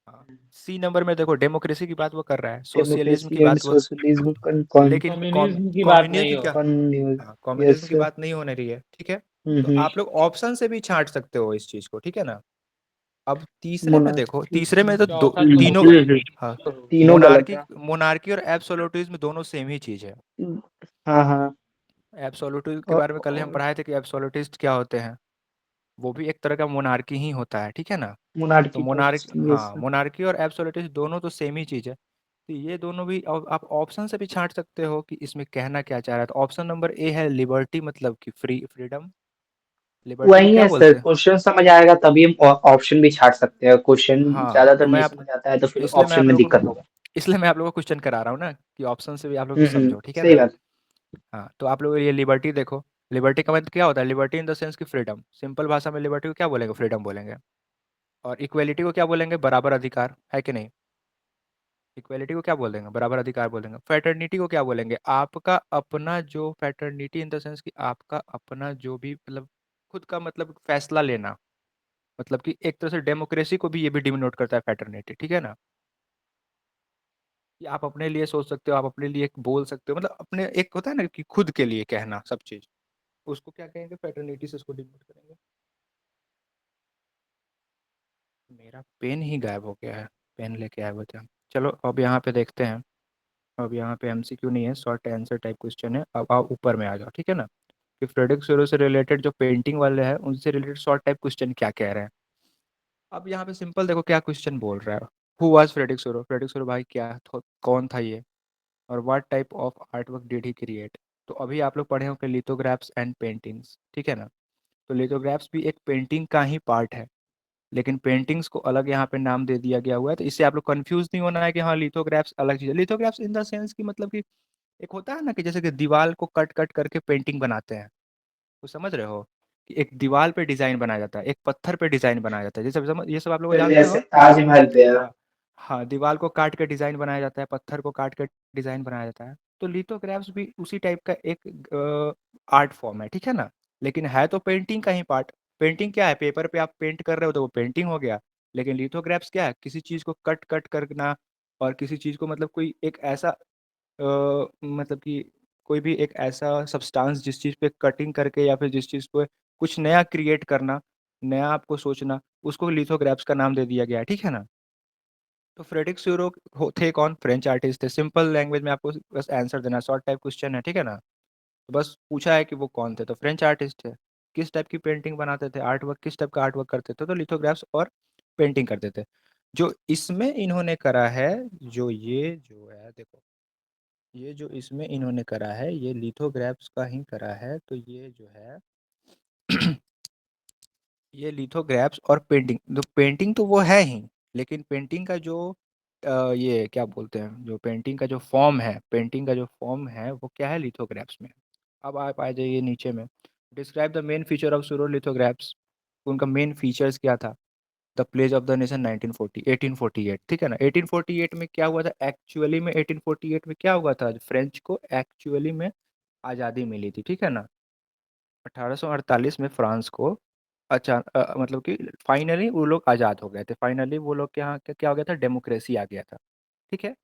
हाँ, सी नंबर में देखो डेमोक्रेसी की बात वो कर रहा है, सोशलिज्म की डेमोक्रेसी एंड बात वो, सोशलिज्म कौन लेकिन कम्युनिज्म की बात कम्युनिज्म नहीं की हो। क्या, कौन। हाँ यस कम्युनिज्म की सर। बात नहीं होने रही है, ठीक है। तो हम्म। आप लोग ऑप्शन से भी छांट सकते हो इस चीज को, ठीक है ना। अब तीसरे में देखो, मोनार्की। तीसरे में तो चौथा तीनों, चौथा हाँ तीनों गलत मोनार्की, है। मोनार्की और एब्सोल्यूटिज्म दोनों सेम ही चीज है। हाँ हाँ। एब्सोल्यूटिज्म के बारे में कल हम और पढ़ाए थे कि एब्सोल्यूटिस्ट क्या होते हैं, वो भी एक तरह का मोनार्की ही होता है, ठीक है ना। तो monarchy type monarch, system. Yes हाँ सर। मोनार्की और एब्सोल्यूटिस्ट दोनों तो सेम ही चीज है। तो ये दोनों भी आप ऑप्शन से भी छांट सकते हो कि इसमें कहना क्या चाह रहा है। तो ऑप्शन नंबर ए है लिबर्टी, मतलब कि फ्रीडम। लिबर्टी को वही क्या है सर, बोलते हैं। क्वेश्चन समझ आएगा तभी हम ऑप्शन भी छाट सकते हैं। क्वेश्चन हाँ ज्यादातर तो नहीं मैं आप, समझ आता है तो फिर इसलिए मैं ऑप्शन आप में लोगों दिक्कत को, होगा। इसलिए मैं आप लोगों को क्वेश्चन करा रहा हूँ ना कि ऑप्शन से भी आप लोग समझो, ठीक है सही ना। बात। हाँ तो आप लोग ये लिबर्टी देखो, लिबर्टी का मतलब क्या होता है, लिबर्टी इन द सेंस की फ्रीडम, सिंपल भाषा में लिबर्टी को क्या बोलेंगे, फ्रीडम बोलेंगे। और इक्वेलिटी को क्या बोलेंगे, बराबर अधिकार, है कि नहीं। इक्वेलिटी को क्या बोल देंगे, बराबर अधिकार बोल देंगे। फैटर्निटी को क्या बोलेंगे, आपका अपना जो, फैटर्निटी इन द सेंस कि आपका अपना जो भी मतलब खुद का मतलब फैसला लेना, मतलब कि एक तरह से डेमोक्रेसी को भी ये भी डिनोट करता है फैटर्निटी, ठीक है ना। कि आप अपने लिए सोच सकते हो, आप अपने लिए बोल सकते हो, मतलब अपने एक होता है ना कि खुद के लिए कहना सब चीज, उसको क्या कहेंगे, फैटर्निटी से उसको डिनोट करेंगे। मेरा पेन ही गायब हो गया है, पेन लेके आए हुए थे। चलो अब यहाँ पे देखते हैं। अब यहाँ पे एमसीक्यू नहीं है, शॉर्ट आंसर टाइप क्वेश्चन है। अब आप ऊपर में आ जाओ, ठीक है ना। कि फ्रेडरिक सोरो से रिलेटेड जो पेंटिंग वाले हैं उनसे रिलेटेड शॉर्ट टाइप क्वेश्चन क्या कह रहे हैं। अब यहाँ पे सिंपल देखो क्या क्वेश्चन बोल रहा है। हु वाज फ्रेडरिक सोरो, फ्रेडरिक सोरो भाई क्या कौन था ये, और what type of art work did he create. तो अभी आप लोग पढ़े होंगे लिथोग्राफ्स एंड पेंटिंग्स, ठीक है ना। तो लिथोग्राफ्स भी एक पेंटिंग का ही पार्ट है, लेकिन पेंटिंग्स को अलग यहाँ पे नाम दे दिया गया हुआ है। तो इससे आप लोग कंफ्यूज नहीं होना है कि हाँ लिथोग्राफ्स अलग चीज़ है। लिथोग्राफ्स इन द सेंस की मतलब कि एक होता है ना कि जैसे कि दीवार को कट कट करके पेंटिंग बनाते हैं, तो समझ रहे हो कि एक दीवार पे डिजाइन बनाया जाता है, एक पत्थर पे डिजाइन बनाया जाता है, ये सब आप लोग सर जानते जैसे हो। ताजमहल पे है। हाँ हाँ, दीवार को काट के डिजाइन बनाया जाता है, पत्थर को काट के डिजाइन बनाया जाता है। तो लिथोग्राफ्स भी उसी टाइप का एक आर्ट फॉर्म है, ठीक है ना। लेकिन है तो पेंटिंग का ही पार्ट। पेंटिंग क्या है, पेपर पे आप पेंट कर रहे हो तो वो पेंटिंग हो गया। लेकिन लिथोग्राफ्स क्या है, किसी चीज को कट कट करना, और किसी चीज को मतलब कोई एक ऐसा मतलब कि कोई भी एक ऐसा सब्सटेंस जिस चीज़ पे कटिंग करके या फिर जिस चीज़ पे कुछ नया क्रिएट करना, नया आपको सोचना, उसको लिथोग्राफ्स का नाम दे दिया गया है, ठीक है ना। तो फ्रेडरिक स्यूरो थे कौन, फ्रेंच आर्टिस्ट थे। सिंपल लैंग्वेज में आपको बस आंसर देना, शॉर्ट टाइप क्वेश्चन है, ठीक है ना। तो बस पूछा है कि वो कौन थे, तो फ्रेंच आर्टिस्ट थे। किस टाइप की पेंटिंग बनाते थे, आर्ट वर्क किस टाइप का आर्ट वर्क करते थे, तो लिथोग्राफ्स और पेंटिंग करते थे। जो इसमें इन्होंने करा है, जो ये जो है देखो, ये जो इसमें इन्होंने करा है ये लिथोग्राफ्स का ही करा है। तो ये जो है ये लिथोग्राफ्स और पेंटिंग, तो पेंटिंग तो वो है ही, लेकिन पेंटिंग का जो ये क्या बोलते हैं, जो पेंटिंग का जो फॉर्म है, पेंटिंग का जो फॉर्म है वो क्या है, लिथोग्राफ्स में। अब आप आ जाइए नीचे में, describe the main feature of Sorrieu lithographs. उनका मेन फीचर्स क्या था। The pledge of the nation 1940 1848, ठीक है ना। 1848 में क्या हुआ था एक्चुअली में, 1848 में क्या हुआ था, फ्रेंच को एक्चुअली में आज़ादी मिली थी, ठीक है ना। 1848 में फ्रांस को मतलब कि फाइनली वो लोग आज़ाद हो गए थे, फाइनली वो लोग के यहाँ क्या हो गया था, डेमोक्रेसी आ गया था, ठीक है।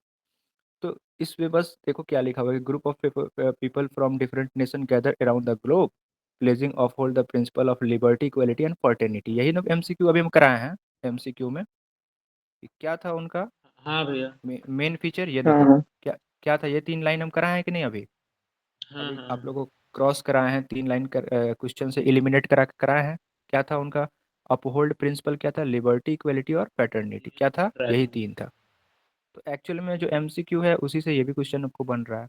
तो इसमें बस देखो क्या लिखा हुआ है, group of people from different nation gather around the globe pledging of hold the principle of liberty equality and fraternity. यही ना एमसीक्यू अभी हम कराए हैं, एमसीक्यू में कि क्या था उनका हाँ भैया। मेन फीचर, ये हाँ देखो हाँ। क्या क्या था। ये 3 लाइन हम कराए हैं कि नहीं अभी, हाँ अभी हाँ आप लोगों को क्रॉस कराए हैं, 3 लाइन क्वेश्चन से एलिमिनेट करा कराए हैं। क्या था उनका अपहोल्ड प्रिंसिपल, क्या था, लिबर्टी इक्वलिटी और पैटर्निटी, क्या था, यही हाँ। 3 था। तो एक्चुअल में जो एमसीक्यू है उसी से ये भी क्वेश्चन आपको बन रहा है।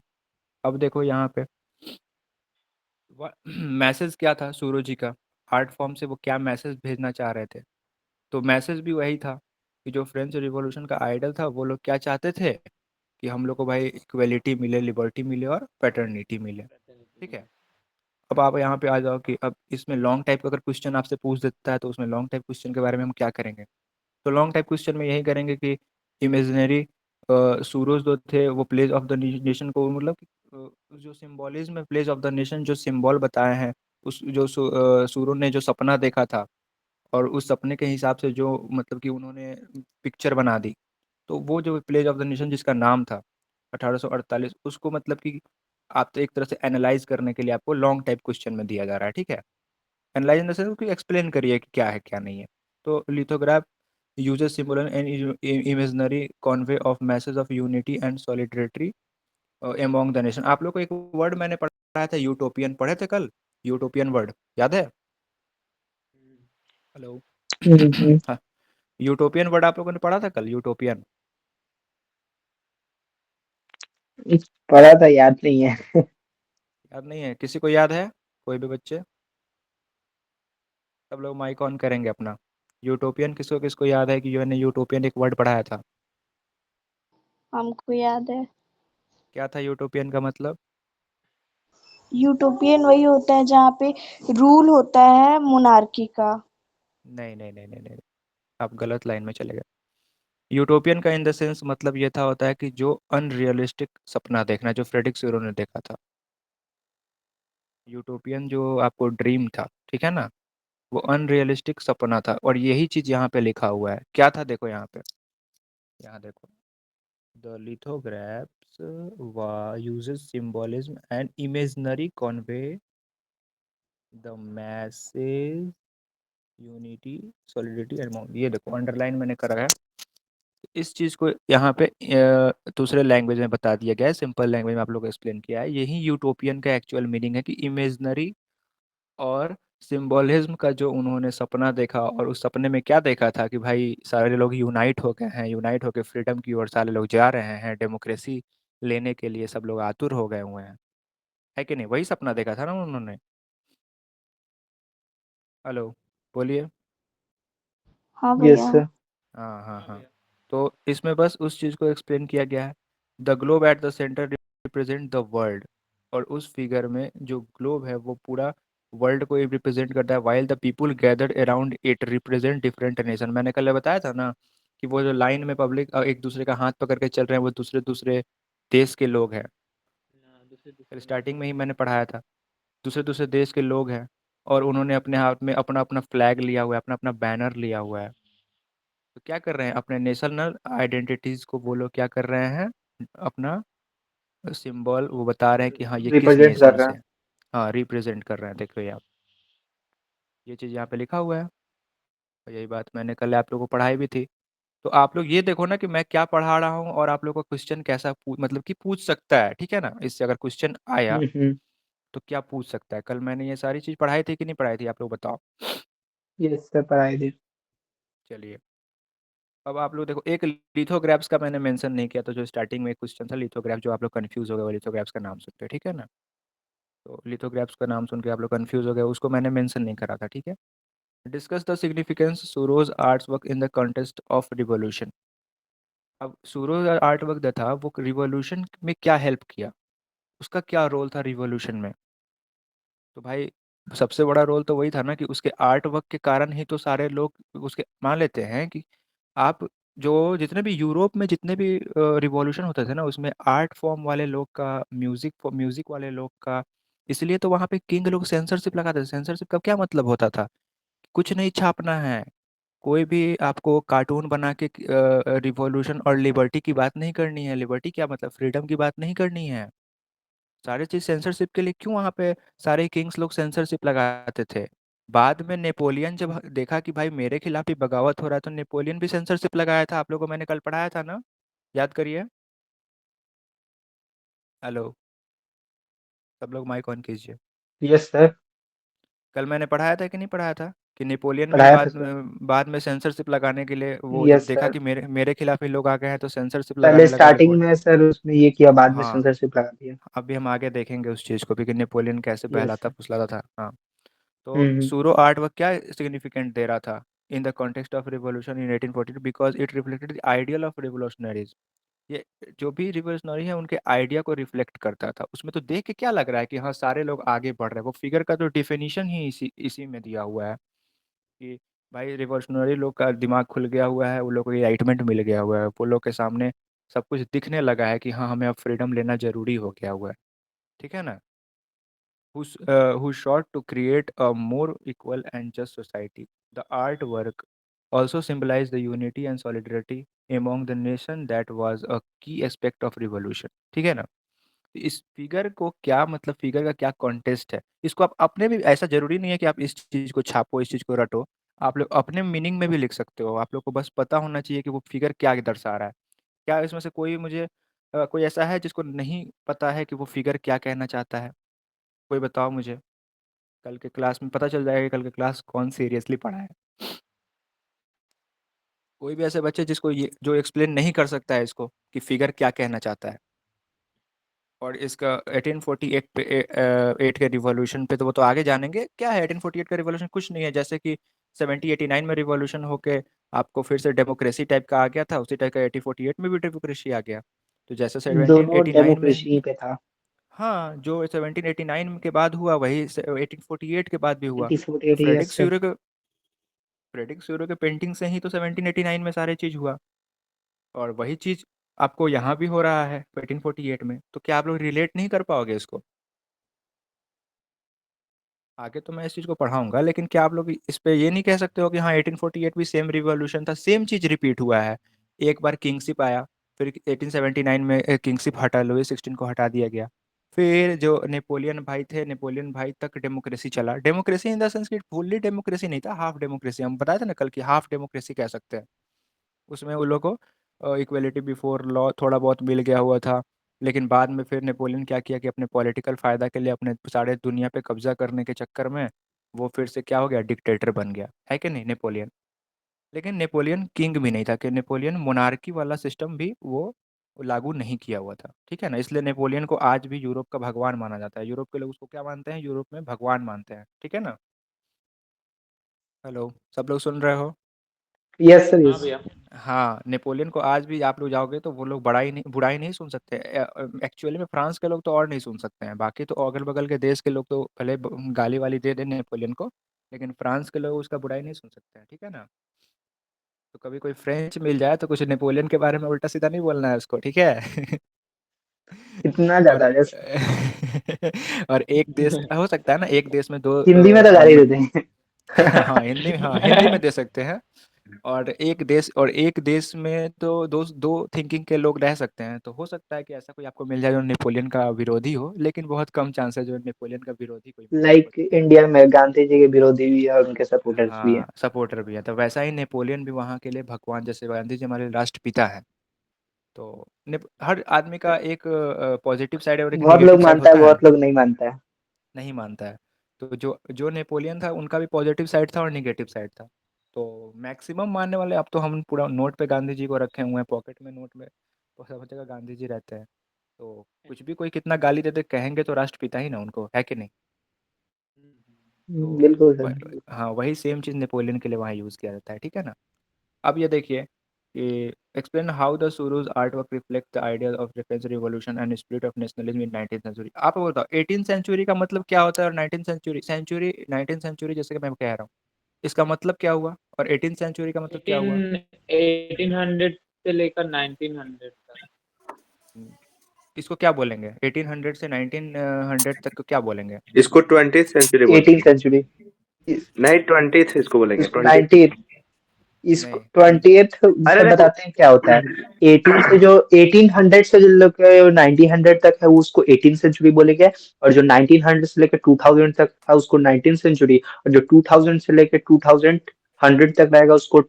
अब देखो यहाँ पे मैसेज क्या था सूरज जी का, आर्ट फॉर्म से वो क्या मैसेज भेजना चाह रहे थे। तो मैसेज भी वही था कि जो फ्रेंच रिवॉल्यूशन का आइडल था वो लोग क्या चाहते थे कि हम लोग को भाई इक्वलिटी मिले, लिबर्टी मिले और पैटर्निटी मिले, ठीक है। अब आप यहाँ पे आ जाओ कि अब इसमें लॉन्ग टाइप का अगर क्वेश्चन आपसे पूछ देता है तो उसमें लॉन्ग टाइप क्वेश्चन के बारे में हम क्या करेंगे। तो लॉन्ग टाइप क्वेश्चन में यही करेंगे कि इमेजिनरी सूरोज जो थे वो प्लेस ऑफ द नेशन को, मतलब कि, जो सिम्बोलिज्म है प्लेस ऑफ द नेशन, जो सिंबल बताए हैं, उस जो सूरों ने जो सपना देखा था और उस सपने के हिसाब से जो मतलब कि उन्होंने पिक्चर बना दी, तो वो जो प्लेज ऑफ द नेशन जिसका नाम था 1848, उसको मतलब कि आप तो एक तरह से एनालाइज करने के लिए आपको लॉन्ग टाइप क्वेश्चन में दिया जा रहा है, ठीक है। एनालाइज इन द सेंस कि एक्सप्लेन करिए कि क्या है क्या नहीं है। तो lithograph uses symbol and imaginary Conway of message of unity and solidarity among the nation. आप लोग को एक वर्ड मैंने पढ़ाया था, यूटोपियन, पढ़े थे कल, यूटोपियन वर्ड याद है? हेलो। हम्म। हाँ, यूटोपियन वर्ड आप लोगों ने पढ़ा था कल, यूटोपियन पढ़ा था, याद नहीं है। याद नहीं है? किसी को याद है? कोई भी बच्चे? सब लोग माइक ऑन करेंगे अपना। यूटोपियन किसको किसको याद है कि मैंने यूटोपियन एक वर्ड पढ़ाया था? हमको याद है। क्या था यूटोपियन का मतलब? यूटोपियन वही होता है जहाँ पे रूल होता है मोनार्की का। नहीं नहीं नहीं नहीं नहीं, आप गलत लाइन में चले गए। यूटोपियन का इन द सेंस मतलब ये था होता है कि जो अनरियलिस्टिक सपना देखना, जो फ्रेडरिक सीरो ने देखा था। यूटोपियन जो आपको ड्रीम था, ठीक है ना, वो अनरियलिस्टिक सपना था। और यही चीज़ यहाँ पे लिखा हुआ है, क्या था देखो यहाँ पे, यहाँ देखो, the lithographs uses symbolism and imaginary convey the message unity solidity and, ये देखो अंडरलाइन मैंने करा है। इस चीज़ को यहाँ पे दूसरे लैंग्वेज में बता दिया गया है, सिंपल लैंग्वेज में आप लोग को एक्सप्लेन किया है। यही यूटोपियन का एक्चुअल मीनिंग है कि इमेजनरी और सिंबोलिज्म का जो उन्होंने सपना देखा, और उस सपने में क्या देखा था कि भाई सारे लोग यूनाइट हो गए हैं, यूनाइट होकर फ्रीडम की ओर सारे लोग जा रहे हैं, डेमोक्रेसी लेने के लिए सब लोग आतुर हो गए हुए हैं, है कि नहीं? वही सपना देखा था ना उन्होंने। हेलो, बोलिए। हाँ यस भैया। सर। हाँ हाँ हाँ। तो इसमें बस उस चीज़ को एक्सप्लेन किया गया है। The globe at the centre represent the world, और उस फिगर में जो ग्लोब है वो पूरा वर्ल्ड को रिप्रेजेंट करता है। While the people gathered around it represent different nation. मैंने कल बताया था ना कि वो जो लाइन में पब्लिक एक दूसरे का हाथ पकड़ के चल रहे हैं, वो दूसरे दूसरे देश के लोग हैं। हाँ, दूसरे कल दूसरे स्टार्टिंग में ही मैंने पढ़ाया था, दूसरे दूसरे देश के लोग हैं, और उन्होंने अपने हाथ में अपना अपना फ्लैग लिया हुआ है, अपना अपना बैनर लिया हुआ है। तो क्या कर रहे हैं, अपने नेशनल आइडेंटिटीज को वो लोग क्या कर रहे हैं, अपना सिंबल वो बता रहे हैं कि हाँ ये किस रिप्रेजेंट कर नेशन रहा से है। है। हाँ, रिप्रेजेंट कर रहे हैं, देखो ये आप, ये चीज़ यहाँ पे लिखा हुआ है। और यही बात मैंने कल आप लोगों को पढ़ाई भी थी। तो आप लोग ये देखो ना कि मैं क्या पढ़ा रहा हूँ, और आप लोग का क्वेश्चन कैसा मतलब कि पूछ सकता है, ठीक है ना। इससे अगर क्वेश्चन आया हम्म। तो क्या पूछ सकता है। कल मैंने ये सारी चीज़ पढ़ाई थी कि नहीं पढ़ाई थी, आप लोग बताओ। यस सर, पढ़ाई थी। चलिए, अब आप लोग देखो, एक लिथोग्राफ्स का मैंने मेंशन नहीं किया, तो जो स्टार्टिंग में एक क्वेश्चन था लिथोग्राफ, जो आप लोग कंफ्यूज हो गए वो लिथोग्राफ्स का नाम सुनते हैं, ठीक है ना। तो लिथोग्राफ्स का नाम सुन के आप लोग कंफ्यूज हो गए, उसको मैंने मेंशन नहीं करा था, ठीक है। Discuss the significance Sorrieu's arts work in the context of revolution. अब सूरोज आर्ट वर्क जो था वो रिवॉल्यूशन में क्या हेल्प किया, उसका क्या रोल था रिवॉल्यूशन में। तो भाई सबसे बड़ा रोल तो वही था ना कि उसके आर्ट वर्क के कारण ही तो सारे लोग उसके मान लेते हैं कि आप जो जितने भी यूरोप में जितने भी रिवॉल्यूशन होते थे ना, उसमें आर्ट फॉर्म वाले लोग का, म्यूजिक वाले लोग का, इसलिए तो वहाँ पे किंग लोग सेंसरशिप लगाते थे। सेंसरशिप का क्या मतलब होता था, कुछ नहीं छापना है, कोई भी आपको कार्टून बना के रिवॉल्यूशन और लिबर्टी की बात नहीं करनी है। लिबर्टी क्या मतलब, फ्रीडम की बात नहीं करनी है। सारे चीज सेंसरशिप के लिए क्यों वहाँ पे सारे किंग्स लोग सेंसरशिप लगाते थे। बाद में नेपोलियन जब देखा कि भाई मेरे खिलाफ ही बगावत हो रहा है, तो नेपोलियन भी सेंसरशिप लगाया था। आप लोगों को मैंने कल पढ़ाया था ना, याद करिए। हेलो, सब लोग माइक ऑन कीजिए। Yes sir. कल मैंने पढ़ाया था कि नहीं पढ़ाया था कि नेपोलियन भी पढ़ाया था सर। बाद में सेंसरशिप लगाने के लिए, वो जब यस देखा सर। कि मेरे मेरे खिलाफ ही लोग आ गए हैं, तो सेंसरशिप पहले लगाने लगा स्टार्टिंग नेपोलियन। में सर उसने ये किया, बाद में हाँ, सेंसरशिप लगा दिया। अभी हम आगे देखेंगे उस चीज़ को भी कि नेपोलियन कैसे यस बहलाता सर। फुसलाता था। हाँ, तो हम्म। सूरो आर्ट वर्क क्या सिग्निफिकेंट दे रहा था in the context of revolution in 1842, because it reflected the ideal of revolutionaries. ये जो भी रिवोल्यूशनरी है उनके आइडिया को रिफ्लेक्ट करता था। उसमें तो देख के क्या लग रहा है कि हाँ सारे लोग आगे बढ़ रहे हैं। वो फिगर का तो डिफिनीशन ही इसी इसी में दिया हुआ है कि भाई रिवोल्यूशनरी लोग का दिमाग खुल गया हुआ है, वो लोग को एनलाइटमेंट मिल गया हुआ है, वो लोग के सामने सब कुछ दिखने लगा है कि हाँ हमें अब फ्रीडम लेना जरूरी हो गया हुआ है, ठीक है ना। Who sought to create a more equal and just society. The artwork also symbolized the unity and solidarity among the nation that was a key aspect of revolution। ठीक है ना? इस फिगर को क्या मतलब, फिगर का क्या कॉन्टेस्ट है, इसको आप अपने भी, ऐसा ज़रूरी नहीं है कि आप इस चीज़ को छापो, इस चीज़ को रटो। आप लोग अपने मीनिंग में भी लिख सकते हो। आप लोग को बस पता होना चाहिए कि वो फिगर क्या दर्शा रहा है। क्या इसमें से कोई मुझे कोई ऐसा है जिसको नहीं पता है कि वो फिगर क्या कहना चाहता है? कोई बताओ मुझे। कल के क्लास में पता चल जाएगा कि कल के क्लास कौन सीरियसली पढ़ा है। कोई भी ऐसे बच्चे जिसको ये जो एक्सप्लेन नहीं कर सकता है इसको कि फिगर क्या कहना चाहता है। और इसका 1848 पे 8 के रिवॉल्यूशन पे तो वो तो आगे जानेंगे। क्या है 1848 का रिवॉल्यूशन? कुछ नहीं है, जैसे कि 1789 में रिवॉल्यूशन होके आपको फिर से डेमोक्रेसी टाइप का आ गया था, उसी टाइप का 1848 में भी डेमोक्रेसी आ गया। तो जैसे दोनों 1789 में, डेमोक्रेसी पे था। हाँ, जो 1789 के बाद हुआ वही 1848 के बाद भी हुआ। तो 1848 यस। फ्रेडरिक स्यूरो के पेंटिंग से ही तो 1789 में सारे चीज़ हुआ। और वही चीज़ आपको यहाँ भी हो रहा है 1848 में। तो क्या आप लोग रिलेट नहीं कर पाओगे इसको? आगे तो मैं इस चीज़ को पढ़ाऊँगा, लेकिन क्या आप लोग इस पे ये नहीं कह सकते हो कि हाँ 1848 भी सेम रिवॉल्यूशन था, सेम चीज़ रिपीट हुआ है। एक बार किंगशिप आया, फिर 1879 में किंगशिप हटा, लुई 16 को हटा दिया गया। फिर जो नेपोलियन भाई थे, नेपोलियन भाई तक डेमोक्रेसी चला। डेमोक्रेसी इन द सेंस कि फुल्ली डेमोक्रेसी नहीं था, हाफ डेमोक्रेसी। हम बताए थे ना कल की हाफ डेमोक्रेसी कह सकते हैं। उसमें उन लोगों को इक्वलिटी बिफोर लॉ थोड़ा बहुत मिल गया हुआ था। लेकिन बाद में फिर नेपोलियन क्या किया कि अपने पॉलिटिकल फ़ायदा के लिए, अपने सारे दुनिया पे कब्जा करने के चक्कर में वो फिर से क्या हो गया, डिक्टेटर बन गया, है कि नहीं नेपोलियन? लेकिन नेपोलियन किंग भी नहीं था, कि नेपोलियन मोनार्की वाला सिस्टम भी वो लागू नहीं किया हुआ था, ठीक है ना? इसलिए नेपोलियन को आज भी यूरोप का भगवान माना जाता है। यूरोप के लोग उसको क्या मानते हैं? यूरोप में भगवान मानते हैं, ठीक है ना? हेलो, सब लोग सुन रहे हो? यस सर हाँ यस। भैया। हाँ, नेपोलियन को आज भी आप लोग जाओगे तो वो लोग बुराई नहीं सुन सकते। एक्चुअली में फ्रांस के लोग तो और नहीं सुन सकते हैं। बाकी तो अगल-बगल के देश के लोग तो भले गाली-वाली दे दें नेपोलियन को, लेकिन फ्रांस के लोग उसका बुराई नहीं सुन सकते हैं, ठीक है ना? तो कभी कोई फ्रेंच मिल जाए तो कुछ नेपोलियन के बारे में उल्टा-सीधा नहीं बोलना है उसको, ठीक है? इतना और ज्यादा यस। और एक देश हो सकता है ना, एक देश में 2 हिंदी में तो गाली देते हैं। हाँ, हिंदी में दे सकते हैं। और एक देश में तो दो थिंकिंग के लोग रह सकते हैं। तो हो सकता है कि ऐसा कोई आपको मिल जाए जो नेपोलियन का विरोधी हो, लेकिन बहुत कम चांस है जो नेपोलियन का विरोधी कोई मिले आपको, लाइक ठीक है? इंडिया में गांधी जी के विरोधी भी है और उनके सपोर्टर्स भी हाँ, हैं। सपोर्टर भी है। तो वैसा ही नेपोलियन भी वहाँ के लिए भगवान, जैसे गांधी जी हमारे राष्ट्रपिता हैं। तो हर आदमी का एक पॉजिटिव साइड और एक बहुत नेगेटिव लोग साइड मानता है, होता है। बहुत लोग नहीं मानता है। नहीं मानता है। तो जो जो नेपोलियन था उनका भी पॉजिटिव साइड था और नेगेटिव साइड था। तो मैक्सिमम मानने वाले, अब तो हम पूरा नोट पे गांधी जी को रखे हुए हैं, पॉकेट में नोट में तो सब जगह गांधी जी रहते हैं। तो कुछ भी कोई कितना गाली दे दे, कहेंगे तो राष्ट्रपिता ही ना उनको, है कि नहीं? तो बिल्कुल सर। हाँ, वही सेम चीज़ नेपोलियन के लिए वहाँ यूज़ किया जाता है, ठीक है ना? अब ये देखिए कि explain how the Sorrieu art work reflect the idea of defence revolution and spirit of nationalism in 19th century. आप बताओ 18th सेंचुरी का मतलब क्या होता है, और 19th सेंचुरी जैसे कि मैं कह रहा हूँ, इसका मतलब क्या हुआ, और 18th सेंचुरी का मतलब क्या हुआ? 1800 से लेकर 1900 तक। हम्म, इसको क्या बोलेंगे? 1800 से 1900 तक को क्या बोलेंगे? इसको 20th सेंचुरी 18th बोलेंगे। सेंचुरी। नहीं 20th इसको बोलेंगे इसको 20th। 19, इसको नहीं, 20th अरे सब देखो बताते हैं क्या होता है। 18 से जो 1800 से जो लोग 1900 तक है वो उसको 18th सेंचुरी बोलेंगे। और जो 1900 से लेकर 2000 तक था उसको 19th सेंचुरी। और जो 2000 से लेकर 2100 तक रहेगा उसको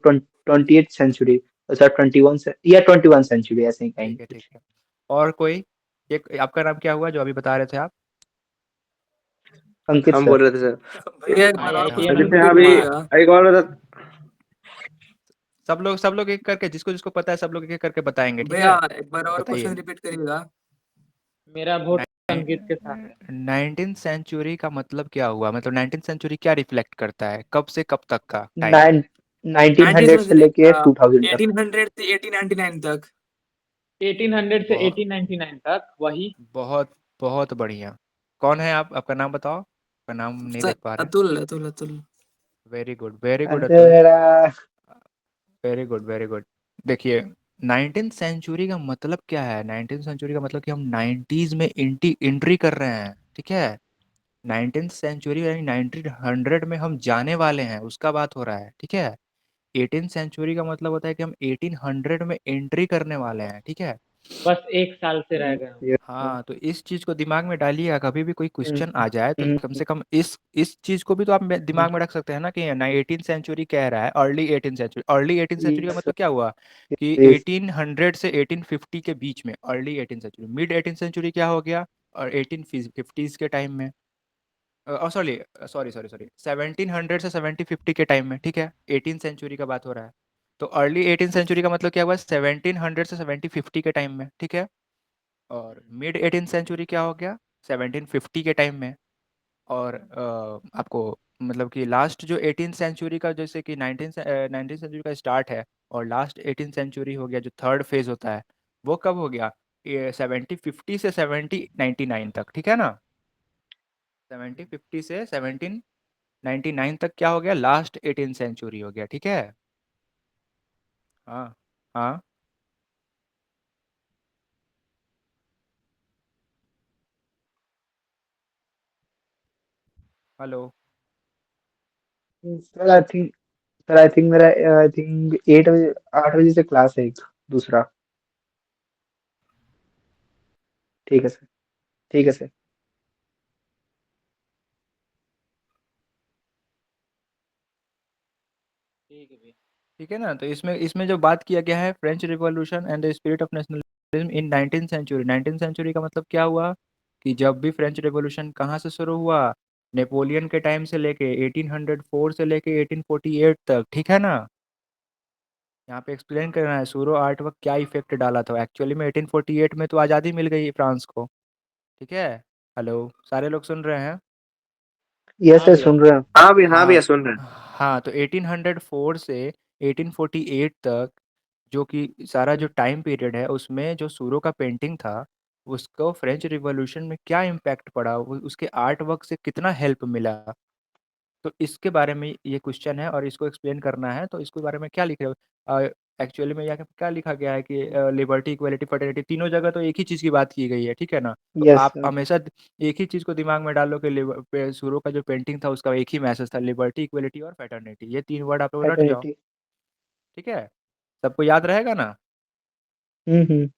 20th सेंचुरी। सर 21 से या 21 सेंचुरी ऐसे ही कहेंगे ठीक है, कुछ। ठीक है। और कोई? एक आपका नाम क्या हुआ जो अभी बता रहे थे आप? अंकित हम सर। बोल रहे थे सर। भैया एक बार और अंकित, हाँ। आईआईटीएन क्वेश्चन जैसे रिपीट अंकित अभी था। करिएगा। एक और सब लोग एक करके, जिसको जिसको पता है सब लोग एक एक करके बताएंगे, ठीक भैया है? एक बार और बताइए। क्वेश्चन रिपीट करिएगा। मेरा वोट अंकित के साथ है। 19th सेंचुरी का मतलब क्या हुआ, मतलब 19th सेंचुरी क्या रिफ्लेक्ट करता है, कब से कब तक का टाइम? 1900 से लेके 2000 तक। 1800 से 1899 तक। 1800 से बहुत 1899 तक वही। बहुत बहुत बढ़िया। कौन है आप? आपका नाम बताओ, आपका नाम नहीं सर देख पा रहे। अतुल अतुल अतुल। वेरी गुड अरे अतुल। मेरा। Very good, very good. देखिए, 19th सेंचुरी का मतलब क्या है? 19th सेंचुरी का मतलब कि हम 90s में एंट्री कर रहे हैं, ठीक है? 19th सेंचुरी यानी 1900 में हम जाने वाले हैं, उसका बात हो रहा है, ठीक है? 18 सेंचुरी का मतलब होता है कि हम 1800 में एंट्री करने वाले हैं, ठीक है। बस 1 साल से रह गए हम। ये हाँ, तो इस चीज़ को दिमाग में डालिएगा, कभी भी कोई क्वेश्चन आ हम्म, जाए तो कम से कम इस चीज़ को भी तो आप दिमाग में रख सकते हैं ना कि ना 18 सेंचुरी कह रहा है, अर्ली 18 सेंचुरी। अर्ली 18 सेंचुरी का यस मतलब क्या हुआ कि यस 1800 से 1850 के बीच में अर्ली 18 सेंचुरी। मिड 18 सेंचुरी क्या हो गया, और 1850 के टाइम में, सॉरी सॉरी सॉरी सॉरी 1700 से 1750 के टाइम में, ठीक है। 18 सेंचुरी का बात हो रहा है। तो अर्ली 18 सेंचुरी का मतलब क्या हुआ, 1700 से 1750 के टाइम में, ठीक है। और मिड 18 सेंचुरी क्या हो गया, 1750 के टाइम में। और आपको मतलब कि लास्ट जो 18 सेंचुरी का, जैसे कि 19 सेंचुरी का स्टार्ट है और लास्ट 18 सेंचुरी हो गया, जो थर्ड फेज होता है, वो कब हो गया, ये 1750 से 1799 तक, ठीक है ना। 1750 से 1799 तक क्या हो गया, लास्ट 18 सेंचुरी हो गया, ठीक है। हाँ हाँ। हेलो। सर आई थिंक मेरा आई थिंक 8 बजे 8 बजे से क्लास है एक दूसरा। ठीक है सर, ठीक है सर। ठीक है भैया। ठीक है ना, तो इसमें इसमें जो बात किया गया है, French revolution and the spirit of nationalism in 19 century. 19 century का मतलब क्या हुआ कि जब भी फ्रेंच रिवॉल्यूशन कहाँ से शुरू हुआ, नेपोलियन के टाइम से लेके 1804 से लेके 1848 तक, ठीक है ना। यहाँ पे एक्सप्लेन करना है सूरो आर्ट वर्क क्या इफेक्ट डाला था। एक्चुअली में 1848 में तो आज़ादी मिल गई फ्रांस को, ठीक है। हेलो, सारे लोग सुन रहे हैं। यस हाँ सर, भैया। सुन रहे हैं। हाँ भैया हाँ सुन रहे हैं। हाँ, तो 1804 से 1848 तक जो कि सारा जो टाइम पीरियड है, उसमें जो सूरो का पेंटिंग था, उसको फ्रेंच रिवॉल्यूशन में क्या इम्पैक्ट पड़ा, उसके आर्ट वर्क से कितना हेल्प मिला। तो इसके बारे में ये क्वेश्चन है और इसको एक्सप्लेन करना है। तो इसके बारे में क्या लिख रहे हो, एक्चुअली में क्या लिखा गया है कि लिबर्टी, इक्वलिटी, फर्टिलिटी, तीनों जगह तो एक ही चीज़ की बात की गई है, ठीक है ना। तो यस आप सर। हमेशा एक ही चीज़ को दिमाग में डाल लो कि सूरो का जो पेंटिंग था उसका एक ही मैसेज था, लिबर्टी, इक्वलिटी और फैटर्निटी। ये 3 वर्ड आप लोग रट जाओ, फैटर्निटी। ठीक है। सबको याद रहेगा ना। हम्म।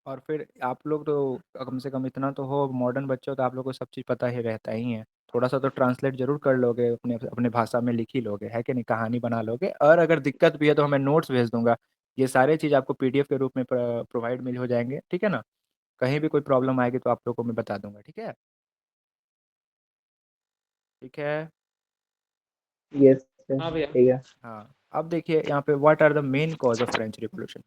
और फिर आप लोग तो कम से कम इतना तो हो, मॉडर्न बच्चे हो, तो आप लोग को सब चीज़ पता ही रहता ही है। थोड़ा सा तो ट्रांसलेट जरूर कर लोगे, अपने अपने भाषा में लिख ही लोगे, है कि नहीं, कहानी बना लोगे। और अगर दिक्कत भी है तो हमें नोट्स भेज दूंगा। ये सारे चीज़ आपको पीडीएफ के रूप में प्रोवाइड मिल हो जाएंगे, ठीक है ना। कहीं भी कोई प्रॉब्लम आएगी तो आप लोग को मैं बता दूंगा, ठीक है। ठीक है। यस सर, हाँ भैया। ठीक है। हाँ, अब देखिए यहाँ पे what are the main cause of French revolution.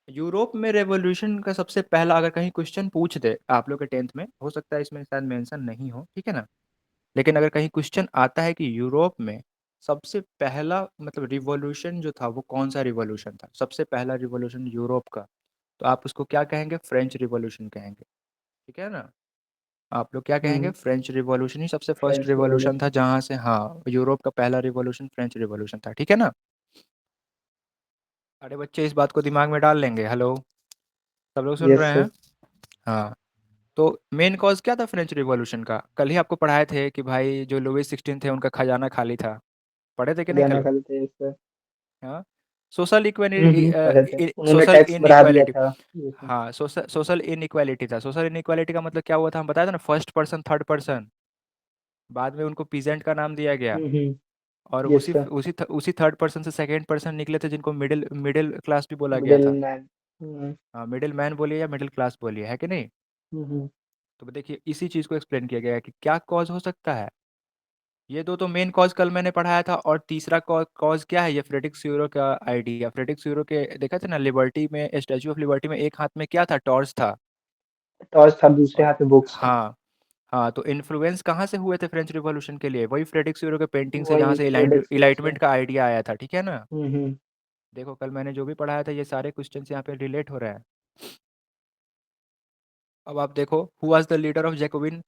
Europe में रेवोल्यूशन का सबसे पहला, अगर कहीं क्वेश्चन पूछ दे आप लोग के 10th में, हो सकता है इसमें शायद मेंशन नहीं हो, ठीक है ना। लेकिन अगर कहीं क्वेश्चन आता है कि यूरोप में सबसे पहला मतलब रिवॉल्यूशन जो था वो कौन सा रिवॉल्यूशन था, सबसे पहला रिवॉल्यूशन यूरोप का, तो आप उसको क्या कहेंगे, फ्रेंच रिवॉल्यूशन कहेंगे, ठीक है ना। आप लोग क्या कहेंगे, हम्म। फ्रेंच रिवॉल्यूशन ही सबसे फर्स्ट फ्रेंच रिवॉल्यूशन था, रिवॉल्यूशन। जहाँ से, हाँ, यूरोप का पहला रिवॉल्यूशन फ्रेंच रिवॉल्यूशन था, ठीक है ना। अरे बच्चे इस बात को दिमाग में डाल लेंगे। हेलो, सब लोग सुन यस रहे हैं। सर। हाँ, तो मेन कॉज क्या था फ्रेंच रिवॉल्यूशन का, कल ही आपको पढ़ाए थे कि भाई जो लुईस 16 थे उनका खजाना खाली था। पढ़े थे कि नहीं हरियाणा कल। का भी थे सर। हाँ, सोशल इक्वालिटी, पढ़े थे, उन्होंने सोशल टैक्स इन बढ़ा दिया इक्वालिटी। था। Yes, sir। हाँ, सोशल इन इक्वालिटी था। सोशल इन इक्वालिटी का मतलब क्या हुआ था, हम बताया था ना, फर्स्ट पर्सन, थर्ड पर्सन, बाद में उनको पीजेंट का नाम दिया गया। और यस सर। उसी थर्ड पर्सन से सेकेंड पर्सन निकले थे, जिनको मिडिल मिडिल क्लास भी बोला गया मिडिल था। मैन। हम्म। हाँ, मिडिल मैन बोलिए या मिडिल क्लास बोलिए, है कि नहीं। हम्म। तो देखिए इसी चीज़ को एक्सप्लेन किया गया है कि क्या कॉज हो सकता है। ये दो तो मेन कॉज कल मैंने पढ़ाया था। और तीसरा कॉज क्या है, ये फ्रेडरिक स्यूरो का आइडिया। फ्रेडरिक स्यूरो के देखा था ना, लिबर्टी में, स्टैचू ऑफ लिबर्टी में एक हाथ में क्या था, टॉर्च था। टॉर्च था, दूसरे और हाथ में बुक्स था। हाँ हाँ, तो इन्फ्लुएंस कहाँ से हुए थे फ्रेंच रिवॉल्यूशन के लिए, वही फ्रेडरिक स्यूरो के पेंटिंग से, जहाँ वही से फ्रेडरिक से। इलाइटमेंट का आइडिया आया था, ठीक है ना। हम्म। देखो कल मैंने जो भी पढ़ाया था, ये सारे क्वेश्चन यहाँ पे रिलेट हो रहे हैं। अब आप देखो, who was the leader of Jacobian.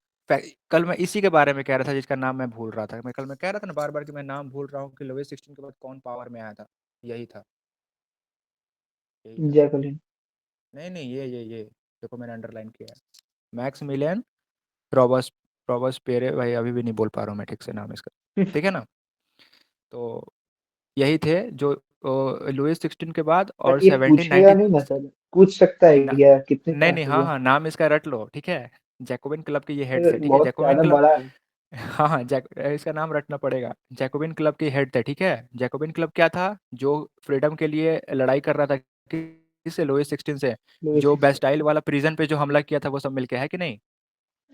कल मैं इसी के बारे में कह रहा था, जिसका नाम मैं भूल रहा था। मैं कल मैं कह रहा था ना बार बार कि मैं नाम भूल रहा हूँ, कि लुईस 16 के बाद कौन पावर में आया था। यही था, यही था। जैकलिन। नहीं नहीं, ये देखो मैंने अंडरलाइन किया है, मैक्स मिलियन रॉबर्स रॉबर्सपेरे। भाई अभी भी नहीं बोल पा रहा हूँ मैं ठीक से नाम इसका, ठीक है ना। तो यही थे जो लुईस 16 के बाद, और बट ये पूछेगा 1790 नहीं ना सर, पूछ सकता है ना, क्या कितने नहीं क्लास नहीं, है हाँ ये? हाँ, नाम इसका रट लो, ठीक है। जैकोबिन क्लब के ये हेड थे, सर ठीक है, बहुत जैकोबिन ज्यादा क्लब। बड़ा है। हाँ हाँ, इसका नाम रटना पड़ेगा। जैकोबिन क्लब के हेड थे, ठीक है। जैकोबिन क्लब क्या था? जो फ्रीडम के लिए लड़ाई कर रहा था, किससे? लुईस 16 से। लुईस जो 16। बेस्टाइल वाला प्रिजन पे जो हमला किया था, वो सब मिलके, है कि नहीं?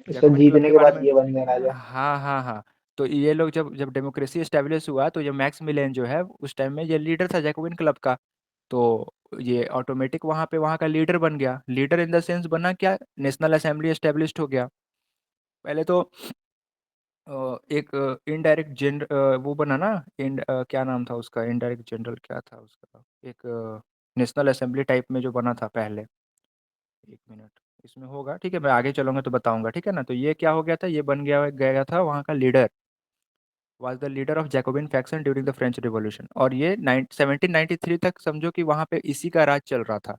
सर जैकोबिन क्लब जीतने के के बारे बाद में। ये बन गया राजा। हाँ हाँ हाँ। तो ये लोग जब जब डेमोक्रेसी एस्टेब्लिश हुआ, तो ये मैक्स मिलेन जो है, उस टाइम में ये लीडर था जैकोबिन क्लब का। तो ये ऑटोमेटिक वहाँ का लीडर बन गया। लीडर इन द सेंस बना क्या? नेशनल असेंबली एस्टेब्लिश्ड हो गया। पहले तो एक इनडायरेक्ट जनरल वो बना ना। क्या नाम था उसका? इनडायरेक्ट जनरल क्या था उसका? एक नेशनल असेंबली टाइप में जो बना था पहले। एक मिनट, इसमें होगा, ठीक है, मैं आगे चलूंगा तो बताऊंगा, ठीक है ना। तो ये क्या हो गया था? ये बन गया गया था वहाँ का leader. Was the leader of Jacobin faction during the French revolution. और ये 1793 तक समझो कि वहाँ पे इसी का राज चल रहा था।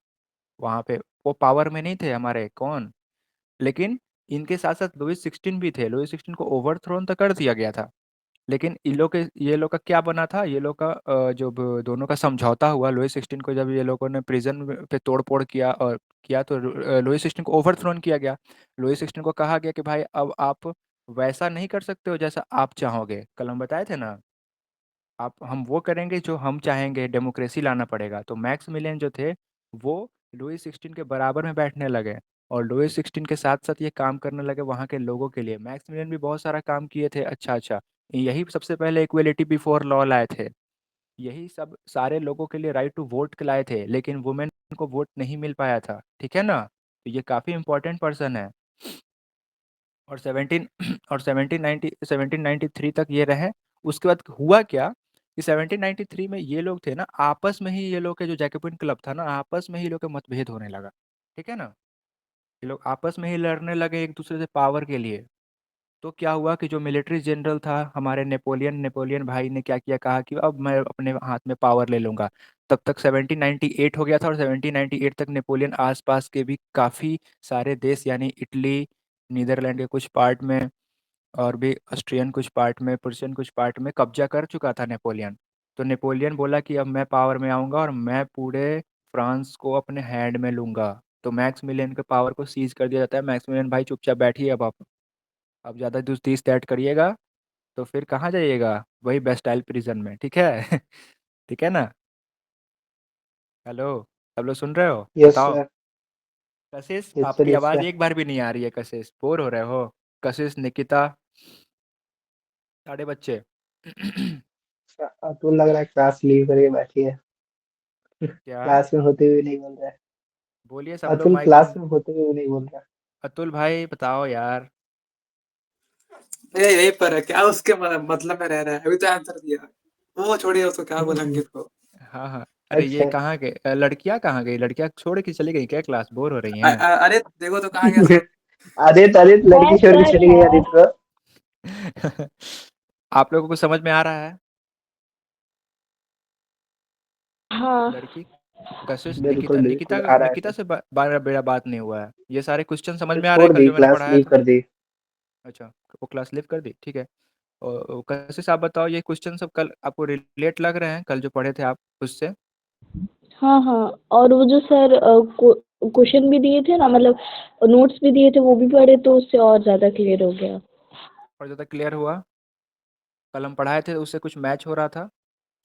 वहाँ पे वो पावर में नहीं थे हमारे कौन, लेकिन इनके साथ साथ लुईस 16 भी थे। लुईस 16 को ओवरथ्रोन तक कर दिया गया था। लेकिन इन लोग के ये लोग का क्या बना था? ये लोग का दोनों का समझौता हुआ। लुईस 16 को जब ये लोगों ने प्रिजन पे तोड़ फोड़ किया और किया, तो लुईस 16 को ओवरथ्रोन किया गया। लुईस 16 को कहा गया कि भाई अब आप वैसा नहीं कर सकते हो जैसा आप चाहोगे। कल हम बताए थे ना, आप हम वो करेंगे जो हम चाहेंगे, डेमोक्रेसी लाना पड़ेगा। तो मैक्स मिलियन जो थे, वो लुईस 16 के बराबर में बैठने लगे। और लुईस 16 के साथ साथ ये काम करने लगे वहाँ के लोगों के लिए। मैक्स मिलियन भी बहुत सारा काम किए थे, अच्छा अच्छा। यही सबसे पहले इक्वेलिटी बिफोर लॉ लाए थे। यही सब सारे लोगों के लिए राइट टू वोट लाए थे, लेकिन वुमेन को वोट नहीं मिल पाया था, ठीक है ना। तो ये काफ़ी इंपॉर्टेंट पर्सन है। और 17 और 1793 तक ये रहे। उसके बाद हुआ क्या कि 1793 में ये लोग थे ना, आपस में ही ये लोग के जो जैकोबिन क्लब था ना, आपस में ही लोग के मतभेद होने लगा, ठीक है ना। ये लोग आपस में ही लड़ने लगे एक दूसरे से पावर के लिए। तो क्या हुआ कि जो मिलिट्री जनरल था हमारे नेपोलियन भाई ने क्या किया, कहा कि अब मैं अपने हाथ में पावर ले लूंगा। तब तक 1798 हो गया था, और 1798 तक नेपोलियन आसपास के भी काफ़ी सारे देश, यानी इटली, नीदरलैंड के कुछ पार्ट में, और भी ऑस्ट्रियन कुछ पार्ट में, प्रुशियन कुछ पार्ट में कब्जा कर चुका था नेपोलियन। तो नेपोलियन बोला कि अब मैं पावर में आऊँगा और मैं पूरे फ्रांस को अपने हैंड में लूँगा। तो मैक्स मिलियन के पावर को सीज कर दिया जाता है। मैक्स मिलियन भाई चुपचाप बैठिए, अब ज़्यादा दुस्तीस तैट करिएगा तो फिर कहाँ जाइएगा? वही बेस्टाइल प्रिजन में, ठीक है। ठीक है ना। हेलो, सब लोग सुन रहे हो? यस बताओ। सर। कशिश, यस सर, आपकी यस आवाज़ सर। एक बार भी नहीं आ रही है। कशिश, बोर हो रहे हो? कशिश, निकिता, सारे बच्चे। अतुल लग रहा है क्लास लीव करके बैठी है। क्या? क्लास में होते हुए नहीं बोल रहा है। बोलिए सब लोग, अतुल माइक क्लास ऑन। में होते हुए नहीं बोल रहा। अतुल भाई बताओ यार। ये यही पर है क्या? उसके मतलब में रह रहा है, अभी तो आंसर दिया। वो छोड़िए, उसको क्या बोलेंगे इसको। हाँ हाँ। अरे ये अच्छा। कहाँ गए? लड़कियाँ कहाँ गई? लड़कियाँ छोड़ के चली गई क्या? क्लास बोर हो रही हैं? अरे देखो तो कहाँ गया सब। आदित्य, आदित्य है लड़की छोड़ के सर चली गई है। आदित्य को। आप लोगों को समझ में आ रहा है? हाँ। लड़की, कशिश, निकिता, बिल्कुल निकिता बिल्कुल आ रहा है निकिता सर। से बारह बेड़ा बात नहीं हुआ है। ये सारे क्वेश्चन समझ सर में आ रहे हैं छोड़ कल दी, जो मैंने क्लास पढ़ाया लीव था? कर दी। अच्छा, वो क्लास लीव कर दी, ठीक है। और कशिश आप बताओ, ये क्वेश्चन सब कल आपको रिलेट लग रहे हैं, कल जो पढ़े थे आप उससे? हाँ हाँ। और वो जो सर क्वेश्चन भी दिए थे ना, मतलब नोट्स भी दिए थे, वो भी पढ़े तो उससे और ज्यादा क्लियर हो गया। और ज़्यादा क्लियर हुआ? कल हम पढ़ाए थे उससे कुछ मैच हो रहा था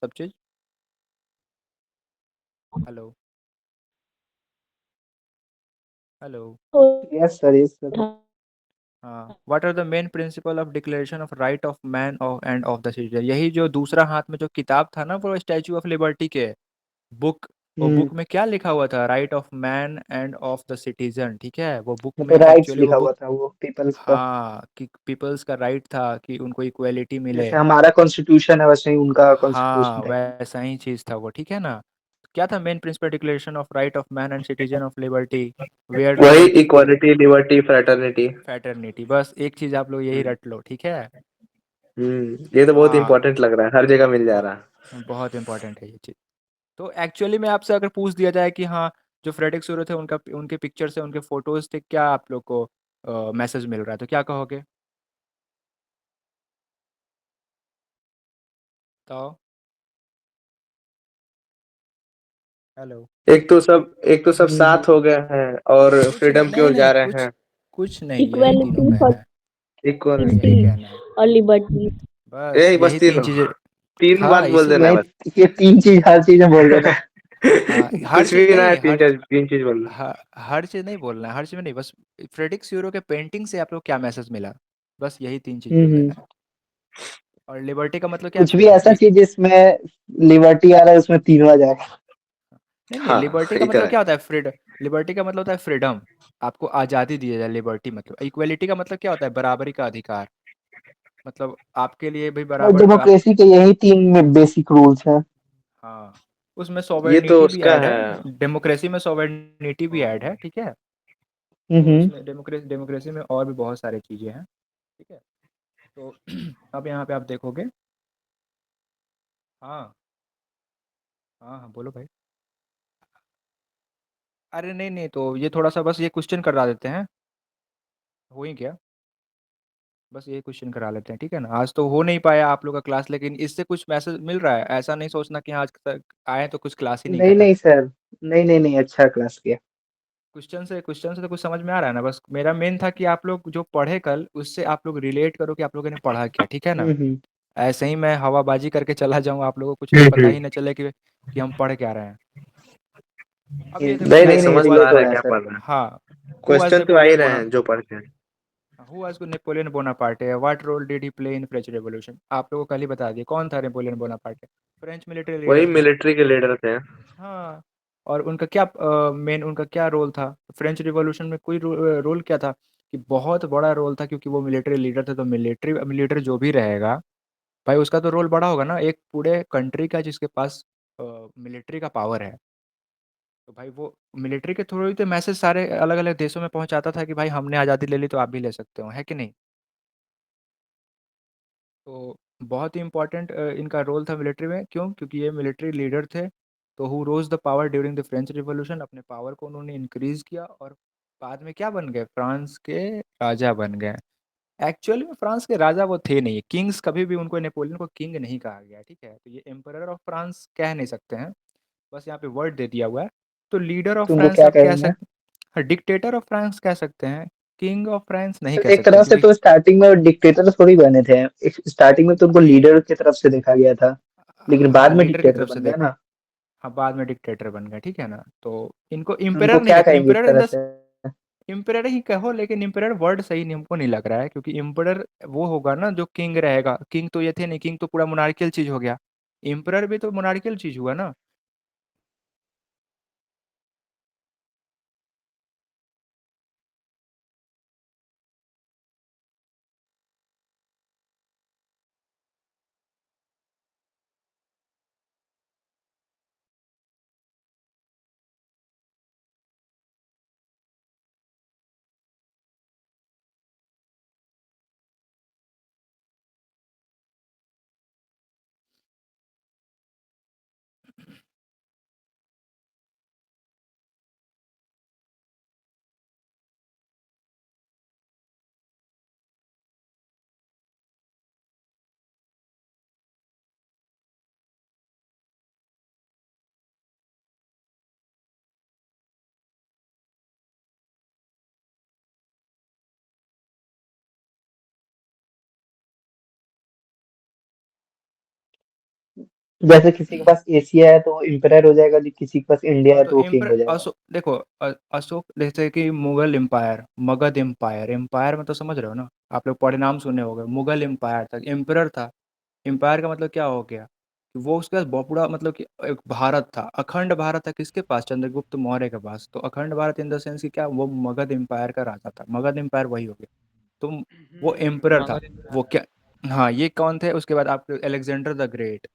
सब चीज़? Hello, hello. तो यस सर, यस सर। था। हाँ, what are the main principle of declaration of right of man of and of the citizen? यही जो दूसरा हाथ में जो किताब था ना, वो स्टैचू ऑफ लिबर्टी के बुक। वो हम्म। बुक में क्या लिखा हुआ था? Right of man and of the citizen, ठीक है। वो बुक यहाँ में पे राइट्स एक्चुअली वो लिखा हुआ बुक, था, वो पीपल्स का। हाँ, कि पीपल्स का राइट था कि उनको इक्वेलिटी मिले। जैसे हमारा कॉन्स्टिट्यूशन है वैसे ही उनका हाँ, कॉन्स्टिट्यूशन टाइप में। वैसा ही चीज़ था वो, ठीक है ना। क्या था main principle? Declaration of right of man and citizen of liberty, where वही liberty, equality, liberty, fraternity. Fraternity. बस एक चीज़ आप लोग यही रट लो, ठीक है। ये तो बहुत हाँ, इंपॉर्टेंट लग रहा है, हर जगह मिल जा रहा है। बहुत इंपॉर्टेंट है ये चीज़। तो एक्चुअली में आपसे अगर पूछ दिया जाए कि हाँ, जो फ्रेडरिक सूरो थे उनका, उनके पिक्चर से, उनके फोटोज थे, क्या आप लोग को मैसेज मिल रहा है, तो क्या कहोगे? बताओ। हेलो। एक तो सब साथ हो गए हैं और कुछ नहीं, फ्रीडम की नहीं ओर नहीं, जा रहे कुछ हैं। कुछ नहीं, यही तीनों इक्वलिटी, कहना है, बस इक्वलिटी। यही कहना है, और लिबर्टी। बस यही बस यही तीन तीनों, चीजें। तीन बात हाँ बोल देना है बस। ये तीन चीज हर चीज में बोल देना। हाँ, हर कुछ चीज भी ना है, नहीं, तीन चीज बोल दो। हर चीज नहीं बोलना है, हर चीज में नहीं, बस फ्रेडरिक स्यूरो के पेंटिंग से आप लोग क्या मैसेज मिला, बस यही तीन चीज बोल हम्म। देना है। और लिबर्टी का मतलब क्या है? कुछ भी फ्रीडम। ऐसा चीज जिसमें लिबर्टी आ रहा है उसमें तीनों आ जाएगा। नहीं नहीं, हाँ, लिबर्टी का मतलब इतना क्या होता है? फ्रीडम। लिबर्टी का मतलब होता है फ्रीडम, आपको आज़ादी दी जाए, लिबर्टी मतलब। इक्वलिटी का मतलब क्या होता है? बराबरी का अधिकार, मतलब आपके लिए भी और बराबर आप। डेमोक्रेसी के यही तीन बेसिक रूल्स हैं। हाँ, उसमें ये तो सॉवरेनिटी भी उसका ऐड है। है, डेमोक्रेसी में सॉवरेनिटी भी ऐड है, ठीक है। तो हम्म। इसमें डेमोक्रेसी में और भी बहुत सारी चीज़ें हैं, ठीक है। तो अब यहाँ पे आप देखोगे। हाँ हाँ हाँ, बोलो भाई। अरे नहीं नहीं, तो ये थोड़ा सा बस ये क्वेश्चन करा देते हैं, हो ही क्या, बस ये क्वेश्चन करा लेते हैं, ठीक है ना। आज तो हो नहीं पाया आप लोग का क्लास, लेकिन इससे कुछ मैसेज मिल रहा है, ऐसा नहीं सोचना कि हाँ, आज तक आए तो कुछ क्लास ही नहीं नहीं करा। नहीं सर, नहीं नहीं नहीं, अच्छा क्लास किया। क्वेश्चन से तो कुछ समझ में आ रहा है ना। बस मेरा मेन था कि आप लोग जो पढ़े कल, उससे आप लोग रिलेट करो कि आप लोगों ने पढ़ा क्या, ठीक है ना। हम्म। ऐसे ही मैं हवाबाजी करके चला जाऊँ, आप लोगों को कुछ पता हम्म। ही ना चले कि हम पढ़ क्या रहे हैं। अब ये देखो नहीं नहीं, नहीं पहले नहीं, समझ हु तो आज। आ रिलेट हो रहा है रहा है क्या सर। पढ़ रहे हैं। हाँ, हु आज क्वेश्चन तो आ ही नेपोलियन रहे बोना हैं जो पढ़ के। हु आज नेपोलियन बोनापार्ट है, what role did he play in French revolution, आप लोगों को कल ही बता दिया कौन था नेपोलियन बोनापार्ट। फ्रेंच मिलिट्री वही लीडर थे। मिलिट्री के लीडर थे। हाँ, और उनका क्या मेन उनका क्या रोल था फ्रेंच रिवॉल्यूशन में? कोई रोल क्या था कि बहुत बड़ा रोल था, क्योंकि वो मिलिट्री लीडर थे। तो मिलिट्री लीडर जो भी रहेगा भाई, उसका तो रोल बड़ा होगा ना, एक पूरे कंट्री का जिसके पास मिलिट्री का पावर है। तो भाई वो मिलिट्री के थ्रू ही तो मैसेज सारे अलग अलग देशों में पहुंचाता था कि भाई हमने आज़ादी ले ली तो आप भी ले सकते हो, है कि नहीं। तो बहुत ही इम्पोर्टेंट इनका रोल था मिलिट्री में, क्यों? क्योंकि ये मिलिट्री लीडर थे। तो who rose the power during the French revolution, अपने पावर को उन्होंने इंक्रीज किया, और बाद में क्या बन गए? फ्रांस के राजा बन गए। एक्चुअली में फ्रांस के राजा वो थे नहीं, किंग्स कभी भी उनको, नेपोलियन को किंग नहीं कहा गया, ठीक है। तो ये एम्परर ऑफ फ्रांस कह नहीं सकते हैं, बस यहाँ पे वर्ड दे दिया हुआ है। तो लीडर ऑफ तुमको फ्रांस क्या आप कह कहना है? सकते, डिक्टेटर ऑफ फ्रांस कह सकते हैं, किंग ऑफ फ्रांस नहीं तो कह एक सकते, तरह से क्योंकि तो स्टार्टिंग में डिक्टेटर थोड़ी बने थे। स्टार्टिंग में तो उनको लीडर की तरफ से देखा गया था, लेकिन हाँ बाद में लीडर की डिक्टेटर तरफ से बन गया देखा। ना। हाँ, बाद में डिक्टेटर बन गए, ठीक है ना। तो इनको तो उनको इम्पेरर नहीं क्या कहते, कहेंगे इस इम्पेरर इन तरह द, से? इम्पेरर ही कहो, लेकिन इम्पेरर वर्ड सही नहीं, हमको नहीं लग रहा है, क्योंकि इम्पेरर वो होगा ना जो किंग रहेगा। किंग तो ये थे नहीं, किंग तो पूरा मोनार्कियल चीज हो गया। इम्पेरर भी तो मोनार्कियल चीज हुआ ना। जैसे किसी के पास एशिया है तो वो इम्परर हो जाएगा, जो किसी के पास इंडिया हाँ, है तो तो वो किंग एम्पर हो जाएगा। अशोक देखो, अशोक जैसे कि Mughal empire, Magadha empire, empire में तो समझ रहे हो ना, आप लोग पढ़े नाम सुने होंगे। मुगल एम्पायर था, एम्परर था। एम्पायर का मतलब क्या हो गया कि वो उसके पास बहुत पूरा, मतलब कि एक भारत था, अखंड भारत था, किसके पास? चंद्रगुप्त मौर्य के पास। तो अखंड भारत इन द सेंस कि क्या, वो मगध एम्पायर का राजा था, मगध एम्पायर वही हो गया। तो वो एम्परर था। मगध इंद्रा वो था। क्या, हाँ, ये कौन थे? उसके बाद आपके अलेक्जेंडर द ग्रेट,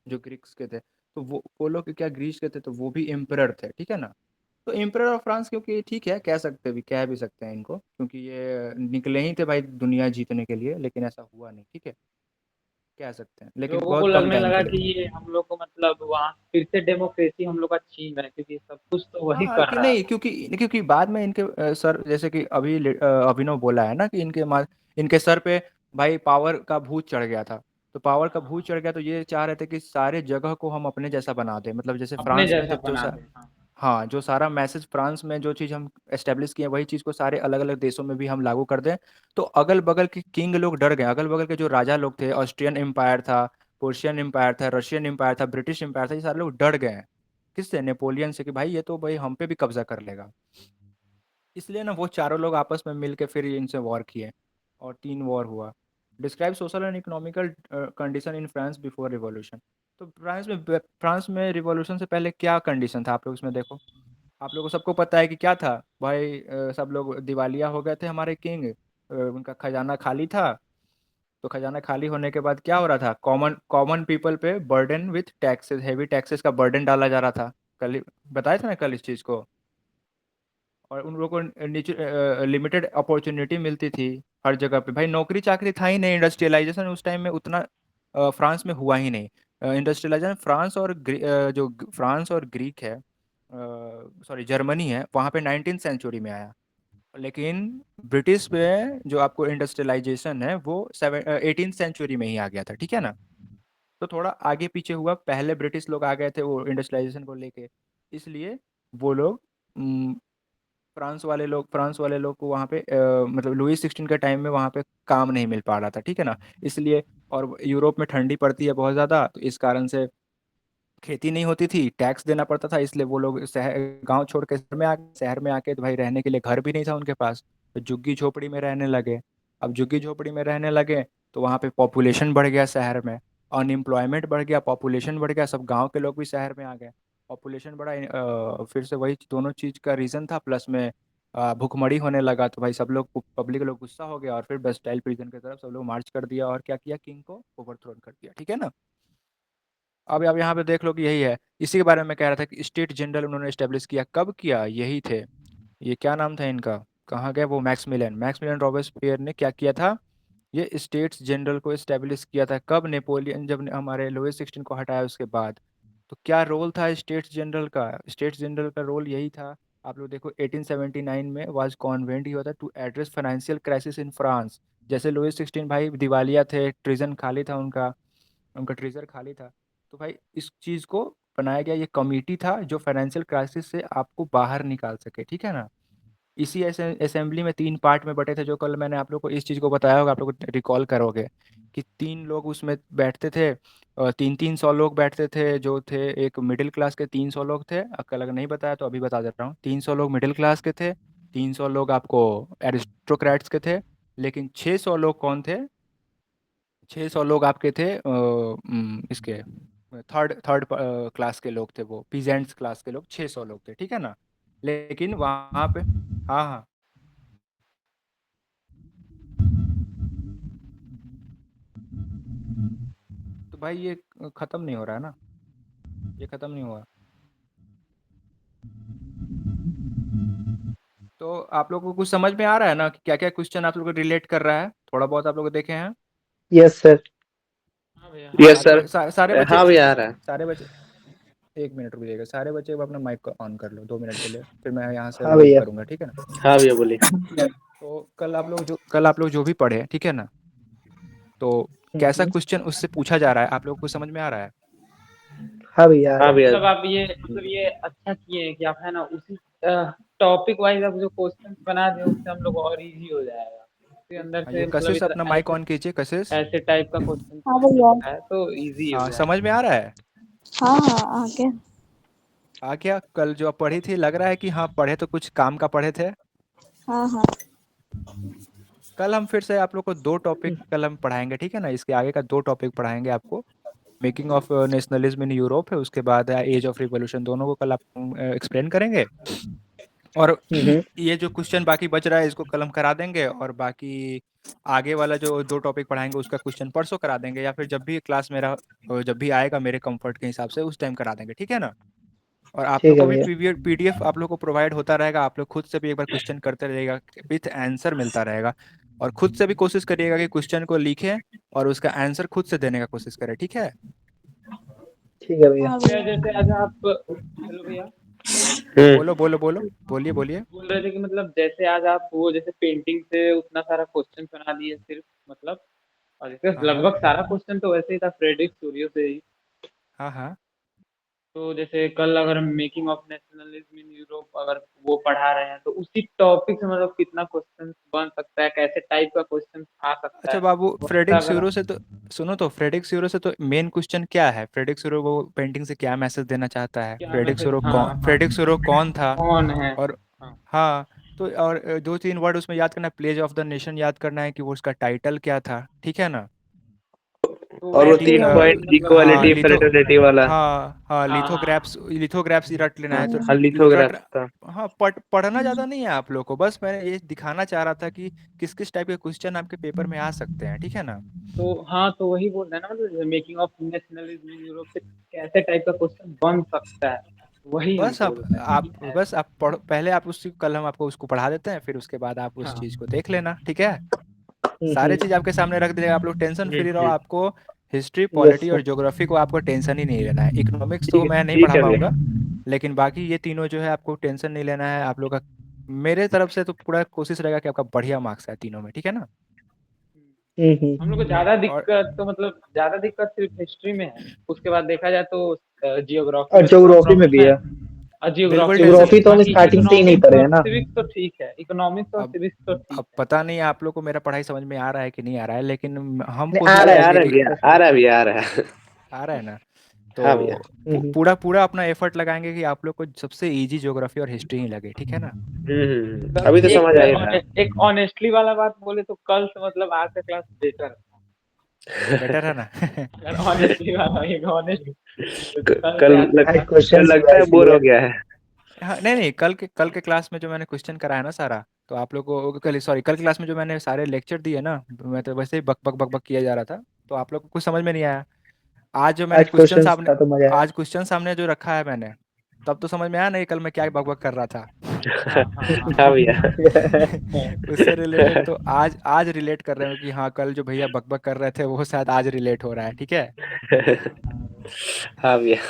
जो ग्रीक्स के थे। तो वो लोग क्या ग्रीस के थे, तो वो भी एम्परर थे, ठीक है ना। तो एम्परर ऑफ फ्रांस, क्योंकि ठीक है, कह भी सकते हैं इनको, क्योंकि ये निकले ही थे भाई दुनिया जीतने के लिए, लेकिन ऐसा हुआ नहीं, ठीक है। कह सकते हैं, लेकिन लोगों को बहुत कम लगने टाइम लगा के लिए। कि ये हम लोग को मतलब वहाँ फिर से डेमोक्रेसी हम लोग का छीन रहे हैं, क्योंकि सब कुछ तो वही हाँ, कर कि रहा नहीं, था। क्योंकि क्योंकि बाद में इनके सर, जैसे कि अभी अभिनव बोला है ना कि इनके सर पे भाई पावर का भूत चढ़ गया था। तो पावर का भूत चढ़ गया, तो ये चाह रहे थे कि सारे जगह को हम अपने जैसा बना दें, मतलब जैसे अपने फ्रांस में जैसा जब बना दे। हाँ हाँ, जो सारा मैसेज फ्रांस में जो चीज़ हम एस्टेब्लिश किए वही चीज़ को सारे अलग अलग देशों में भी हम लागू कर दें। तो अगल बगल के किंग लोग डर गए, अगल बगल के जो राजा लोग थे, ऑस्ट्रियन एम्पायर था, पर्शियन एम्पायर था, रशियन एम्पायर था, ब्रिटिश एम्पायर था, ये सारे लोग डर गए हैं किससे, नेपोलियन से, कि भाई ये तो भाई हम पे भी कब्जा कर लेगा। इसलिए ना वो चारों लोग आपस में मिलके फिर इनसे वॉर किए और 3 वॉर हुआ। Describe social and economical condition in France before revolution. तो फ्रांस में रिवॉल्यूशन से पहले क्या कंडीशन था, आप लोग इसमें देखो। आप लोगों को सबको पता है कि क्या था भाई, सब लोग दिवालिया हो गए थे, हमारे किंग, उनका खजाना खाली था। तो खजाना खाली होने के बाद क्या हो रहा था, कॉमन कॉमन पीपल पे burden with taxes, heavy taxes का बर्डन डाला जा रहा था। बताया था ना कल इस चीज़ को। और उन लोगों को लिमिटेड अपॉर्चुनिटी मिलती थी हर जगह पे, भाई नौकरी चाकरी था ही नहीं, इंडस्ट्रियलाइजेशन उस टाइम में उतना फ्रांस में हुआ ही नहीं। इंडस्ट्रियलाइजेशन जो फ्रांस और ग्रीक है, सॉरी जर्मनी है, वहाँ पे 19th सेंचुरी में आया। लेकिन ब्रिटिश में जो आपको इंडस्ट्रियलाइजेशन है वो 18th सेंचुरी में ही आ गया था, ठीक है ना। तो थोड़ा आगे पीछे हुआ, पहले ब्रिटिश लोग आ गए थे वो इंडस्ट्रियलाइजेशन को लेके, इसलिए वो लोग फ्रांस वाले लोग को वहाँ पे मतलब लुई 16 के टाइम में वहाँ पे काम नहीं मिल पा रहा था, ठीक है ना। इसलिए, और यूरोप में ठंडी पड़ती है बहुत ज़्यादा, तो इस कारण से खेती नहीं होती थी, टैक्स देना पड़ता था, इसलिए वो लोग शहर गांव छोड़ के शहर में आके तो भाई रहने के लिए घर भी नहीं था उनके पास, तो झुग्गी झोपड़ी में रहने लगे। अब झुग्गी झोपड़ी में रहने लगे तो वहाँ पे पॉपुलेशन बढ़ गया शहर में, अनएम्प्लॉयमेंट बढ़ गया, पॉपुलेशन बढ़ गया, सब गांव के लोग भी शहर में आ गए। पॉपुलेशन बढ़ा, फिर से वही दोनों चीज़ का रीज़न था, प्लस में भुखमरी होने लगा, तो भाई सब लोग पब्लिक लोग गुस्सा हो गया और फिर बेस्टाइल प्रिजन की तरफ सब लोग मार्च कर दिया और क्या किया, किंग को ओवरथ्रोन कर दिया, ठीक है ना। अब आप यहाँ पे देख लो कि यही है, इसी के बारे में कह रहा था कि स्टेट जनरल उन्होंने इस्टेब्लिश किया, कब किया, यही थे, ये क्या नाम था इनका, कहाँ गए वो, मैक्समिलियन मैक्समिलियन रॉबेस्पियर ने क्या किया था, ये स्टेट्स जनरल को इस्टेब्लिश किया था। कब, नेपोलियन जब हमारे लुईस 16 को हटाया उसके बाद। तो क्या रोल था स्टेट्स जनरल का, स्टेट्स जनरल का रोल यही था। आप लोग देखो 1879 में वाज कॉन्वेंट ही होता to address financial crisis in France. जैसे लुईस 16 भाई दिवालिया थे, ट्रिजन खाली था उनका, उनका ट्रेजर खाली था, तो भाई इस चीज़ को बनाया गया, ये कमिटी था जो फाइनेंशियल क्राइसिस से आपको बाहर निकाल सके, ठीक है ना। इसी असेंबली में 3 पार्ट में बटे थे, जो कल मैंने आप लोग को इस चीज़ को बताया होगा, आप लोग रिकॉल करोगे कि 3 लोग उसमें बैठते थे, 300 लोग बैठते थे जो थे, एक मिडिल क्लास के 300 लोग थे, कल अगर नहीं बताया तो अभी बता देता हूँ, 300 लोग मिडिल क्लास के थे, 300 लोग आपको एरिस्टोक्रेट्स के थे, लेकिन 600 लोग कौन थे, 600 लोग आपके थे इसके थर्ड थर्ड क्लास के लोग थे, वो पीजेंट्स क्लास के लोग 600 लोग थे, ठीक है ना। लेकिन वहाँ पे, हाँ हाँ, तो भाई ये ख़त्म नहीं हो रहा है ना, ये ख़त्म नहीं हुआ। तो आप लोगों को कुछ समझ में आ रहा है ना कि क्या क्या क्वेश्चन आप लोग को रिलेट कर रहा है, थोड़ा बहुत आप लोग देखे हैं। Yes sir. हाँ भैया हाँ। यस हाँ तो सर। भाई सारे बच्चे, हाँ भैया आ रहा है। सारे बच्चे 1 मिनट रुकिएगा, सारे बच्चे को अपना माइक को ऑन कर लो 2 मिनट के लिए, फिर मैं यहाँ से हाँ लीव भैया। करूँगा, ठीक है ना। हाँ भैया बोलिए। तो कल आप लोग जो भी पढ़े, ठीक है ना, तो कैसा हम्म। क्वेश्चन उससे पूछा जा रहा है आप लोग को समझ में आ रहा है। हाँ भैया आ रहा हाँ है। भैया। मतलब आप ये अच्छा किए हैं कि आप है ना उसी टॉपिक वाइज आप जो क्वेश्चन बना दें, उससे हम लोग और इजी हो जाएगा, उसके अंदर हाँ, से ये मतलब कशिश इधर अपना माइक ऐसे ऑन कीजिए, कशिश। ऐसे टाइप का क्वेश्चन हाँ पूछ भैया। सकता है तो इजी हो हाँ जाएगा। समझ में आ रहा है। हाँ हाँ आगे। क्या कल जो आप पढ़ी थी लग रहा है कि हाँ पढ़े तो कुछ काम का पढ़े थे। हाँ हाँ। कल हम फिर से आप लोग को 2 टॉपिक कल हम पढ़ाएंगे, ठीक है ना, इसके आगे का 2 टॉपिक पढ़ाएंगे आपको। Making of nationalism in Europe है, उसके बाद एज ऑफ रिवॉल्यूशन, दोनों को कल आप एक्सप्लेन करेंगे। और हम्म। ये जो क्वेश्चन बाकी बच रहा है इसको कल हम करा देंगे, और बाकी आगे वाला जो 2 टॉपिक पढ़ाएंगे उसका क्वेश्चन परसों करा देंगे, या फिर जब भी क्लास मेरा जब भी आएगा मेरे कंफर्ट के हिसाब से उस टाइम करा देंगे, ठीक है ना। और आप लोग ठीक है को भी भैया। पीडीएफ आप लोग को प्रोवाइड होता रहेगा, आप लोग खुद से भी एक बार क्वेश्चन करते रहिएगा, विथ आंसर मिलता रहेगा। और खुद से भी कोशिश करिएगा कि क्वेश्चन को लिखें और उसका आंसर खुद से देने का कोशिश करें, ठीक है। ठीक है भैया। हाँ भैया भैया। जैसे आज आप हेलो भैया, बोलो बोलो बोलो, बोलिए बोलिए। बोल रहे थे कि मतलब जैसे आज आप वो जैसे पेंटिंग से उतना सारा क्वेश्चन बना दिए सिर्फ, मतलब और जैसे हाँ हाँ लगभग सारा क्वेश्चन तो वैसे ही था फ्रेडरिक सूरियो से ही। हाँ हाँ। तो जैसे कल अगर making of nationalism in Europe अगर वो पढ़ा रहे हैं तो उसी टॉपिक से मतलब कितना क्वेश्चन बन सकता है, कैसे टाइप का क्वेश्चन आ सकता अच्छा है, बाबू, वैसा फ्रेडरिक अगर स्यूरो से तो सुनो, तो फ्रेडरिक स्यूरो से तो मेन क्वेश्चन क्या है, फ्रेडरिक स्यूरो वो पेंटिंग से क्या मैसेज देना चाहता है, क्या मैसेज, हाँ हाँ फ्रेडरिक स्यूरो कौन था। कौन है। और हाँ हाँ, तो और दो तीन वर्ड उसमें याद करना है, प्लेज ऑफ द नेशन याद करना है कि वो उसका टाइटल क्या था, ठीक है ना। तो और वो वैसे ही ठीक 3 हम पॉइंट मतलब हाँ इक्वालिटी फ्रेटर्निटी वाला। हाँ हाँ हाँ लिथोग्राफ्स लिथोग्राफ्स ही रट लेना हाँ है तो हाँ, रट। लिथोग्राफ था। हाँ पढ़ना ज़्यादा नहीं है आप लोग को, बस मैंने ये दिखाना चाह रहा था कि किस किस टाइप के क्वेश्चन आपके पेपर में आ सकते हैं, ठीक है ना। तो हाँ तो वही बोल रहे हैं ना, मतलब making of nationalism in Europe से कैसे टाइप का क्वेश्चन बन सकता है, वही हम बस बोल रहे हैं कि बस ऐसा। आप पढ़ो पहले, आप उसी कल हम आपको उसको पढ़ा देते हैं, फिर उसके बाद आप उस हाँ चीज़ को देख लेना, ठीक है। सारे चीज़ हम्म। आपके सामने रख दिया, आप लोग टेंशन फ्री रहो, हम्म। आपको हिस्ट्री यस पॉलिटी और सर। ज्योग्राफी को आपको टेंशन ही नहीं लेना है, इकोनॉमिक्स ठीक तो है मैं नहीं ठीक पढ़ा है पाऊंगा, भैया। लेकिन बाकी ये तीनों जो है आपको टेंशन नहीं लेना है आप लोग का। मेरे तरफ से तो पूरा कोशिश रहेगा कि आपका बढ़िया मार्क्स है तीनों में, ठीक है ना। हम लोग को हम्म। ज्यादा और दिक्कत तो मतलब ज्यादा दिक्कत सिर्फ हिस्ट्री में है, उसके बाद देखा जाए तो जियोग्राफी और में थोड़ा ज्योग्राफी में भी प्रॉब्लम है। है। और बिल्कुल जियोग्राफी में भी टेंशन। ज्योग्राफी है, तो हम बाकी स्टार्टिंग से ही नहीं इकोनॉमिक्स पढ़े और हैं ना। सिविक्स तो ठीक है, इकोनॉमिक्स और अब सिविक्स तो ठीक अब है। पता नहीं आप लोग को मेरा पढ़ाई समझ में आ रहा है कि नहीं आ रहा है, लेकिन हम नहीं आ कोशिश रहा है आ करेंगे रहा है कि भैया, सर। आ रहा है भैया, आ रहा है। आ रहा है ना। तो हाँ भैया। पूरा पूरा अपना एफर्ट लगाएंगे कि आप लोग को सबसे इजी ज्योग्राफी और हिस्ट्री ही लगे, ठीक है ना। अभी तो एक समझ आ ही रहा है। एक ऑनेस्टली वाला बात बोले तो कल से मतलब आज का क्लास बेटर बेटर है ना। है। ऑनेस्टली वाला एक ऑनेस्ट कल कल से आज का लग, क्लास कल क्वेश्चंस हुआ लगता है है बोर हो इसलिए। गया है। हाँ नहीं नहीं, कल के क्लास में जो मैंने क्वेश्चन कराया ना सारा, तो आप लोग को कल सॉरी कल क्लास में जो मैंने सारे लेक्चर दिए ना, मैं तो वैसे ही बक बक बक बक किया जा रहा था, तो आप लोग को कुछ समझ में नहीं आया। आज जो मैंने आज क्वेश्चंस था तो मजा आया। आज क्वेश्चन सामने जो रखा है मैंने, तब तो समझ में आया नहीं कल मैं क्या बक बक कर रहा था। हाँ हाँ हाँ हाँ भैया। उससे रिलेटेड तो आज रिलेट कर रहे हो कि हाँ कल जो भैया बक बक कर रहे थे वो शायद आज रिलेट हो रहा है, ठीक है। हाँ भैया।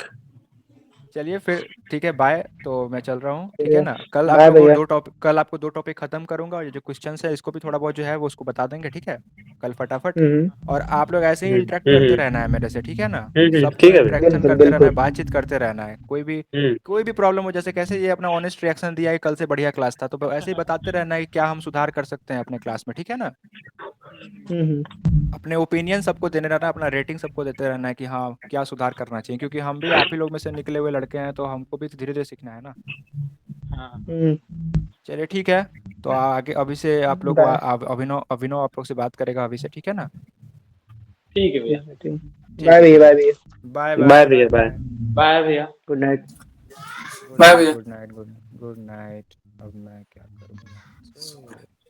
चलिए फिर ठीक है, बाय, तो मैं चल रहा हूँ, ठीक ठीक है है। ना। कल आप बाय लोगों को भैया। कल आपको 2 टॉपिक खत्म करूंगा, और ये जो क्वेश्चंस है इसको भी थोड़ा बहुत जो है वो उसको बता देंगे, ठीक है, कल फटाफट। हम्म। और आप लोग ऐसे ही इंटरेक्ट करते रहना है मेरे से, ठीक है ना। सबको ठीक है भैया। इंटरेक्शन बिल्कुल करते रहना है, बिल्कुल। बातचीत करते रहना है, हम्म। कोई भी प्रॉब्लम हो, जैसे कैसे ये अपना ऑनेस्ट रिएक्शन दिया है कल से बढ़िया क्लास था, तो ऐसे ही बताते रहना है कि क्या हम सुधार कर सकते हैं अपने क्लास में, ठीक है ना। अपने ओपिनियन सबको देने रहना, अपना रेटिंग सबको देते रहना है कि हाँ क्या सुधार करना चाहिए, क्योंकि हम भी आप ही लोग में से निकले हुए लड़के हैं, तो हमको भी धीरे धीरे सीखना है ना। हाँ। हम्म। चलिए ठीक है, तो आगे अभी से आप लोग बाय। अभिनव अभिनव आप लोग से बात करेगा अभी से, ठीक है ना। ठीक है भैया। ठीक है ठीक। ठीक बाय है भैया ठीक बाय है। भैया। बाय बाय बाय भैया, बाय बाय। बाय। बाय भैया। Good night. Good bye night भैया। Good night good good night. अब मैं क्या करूँ यहाँ से।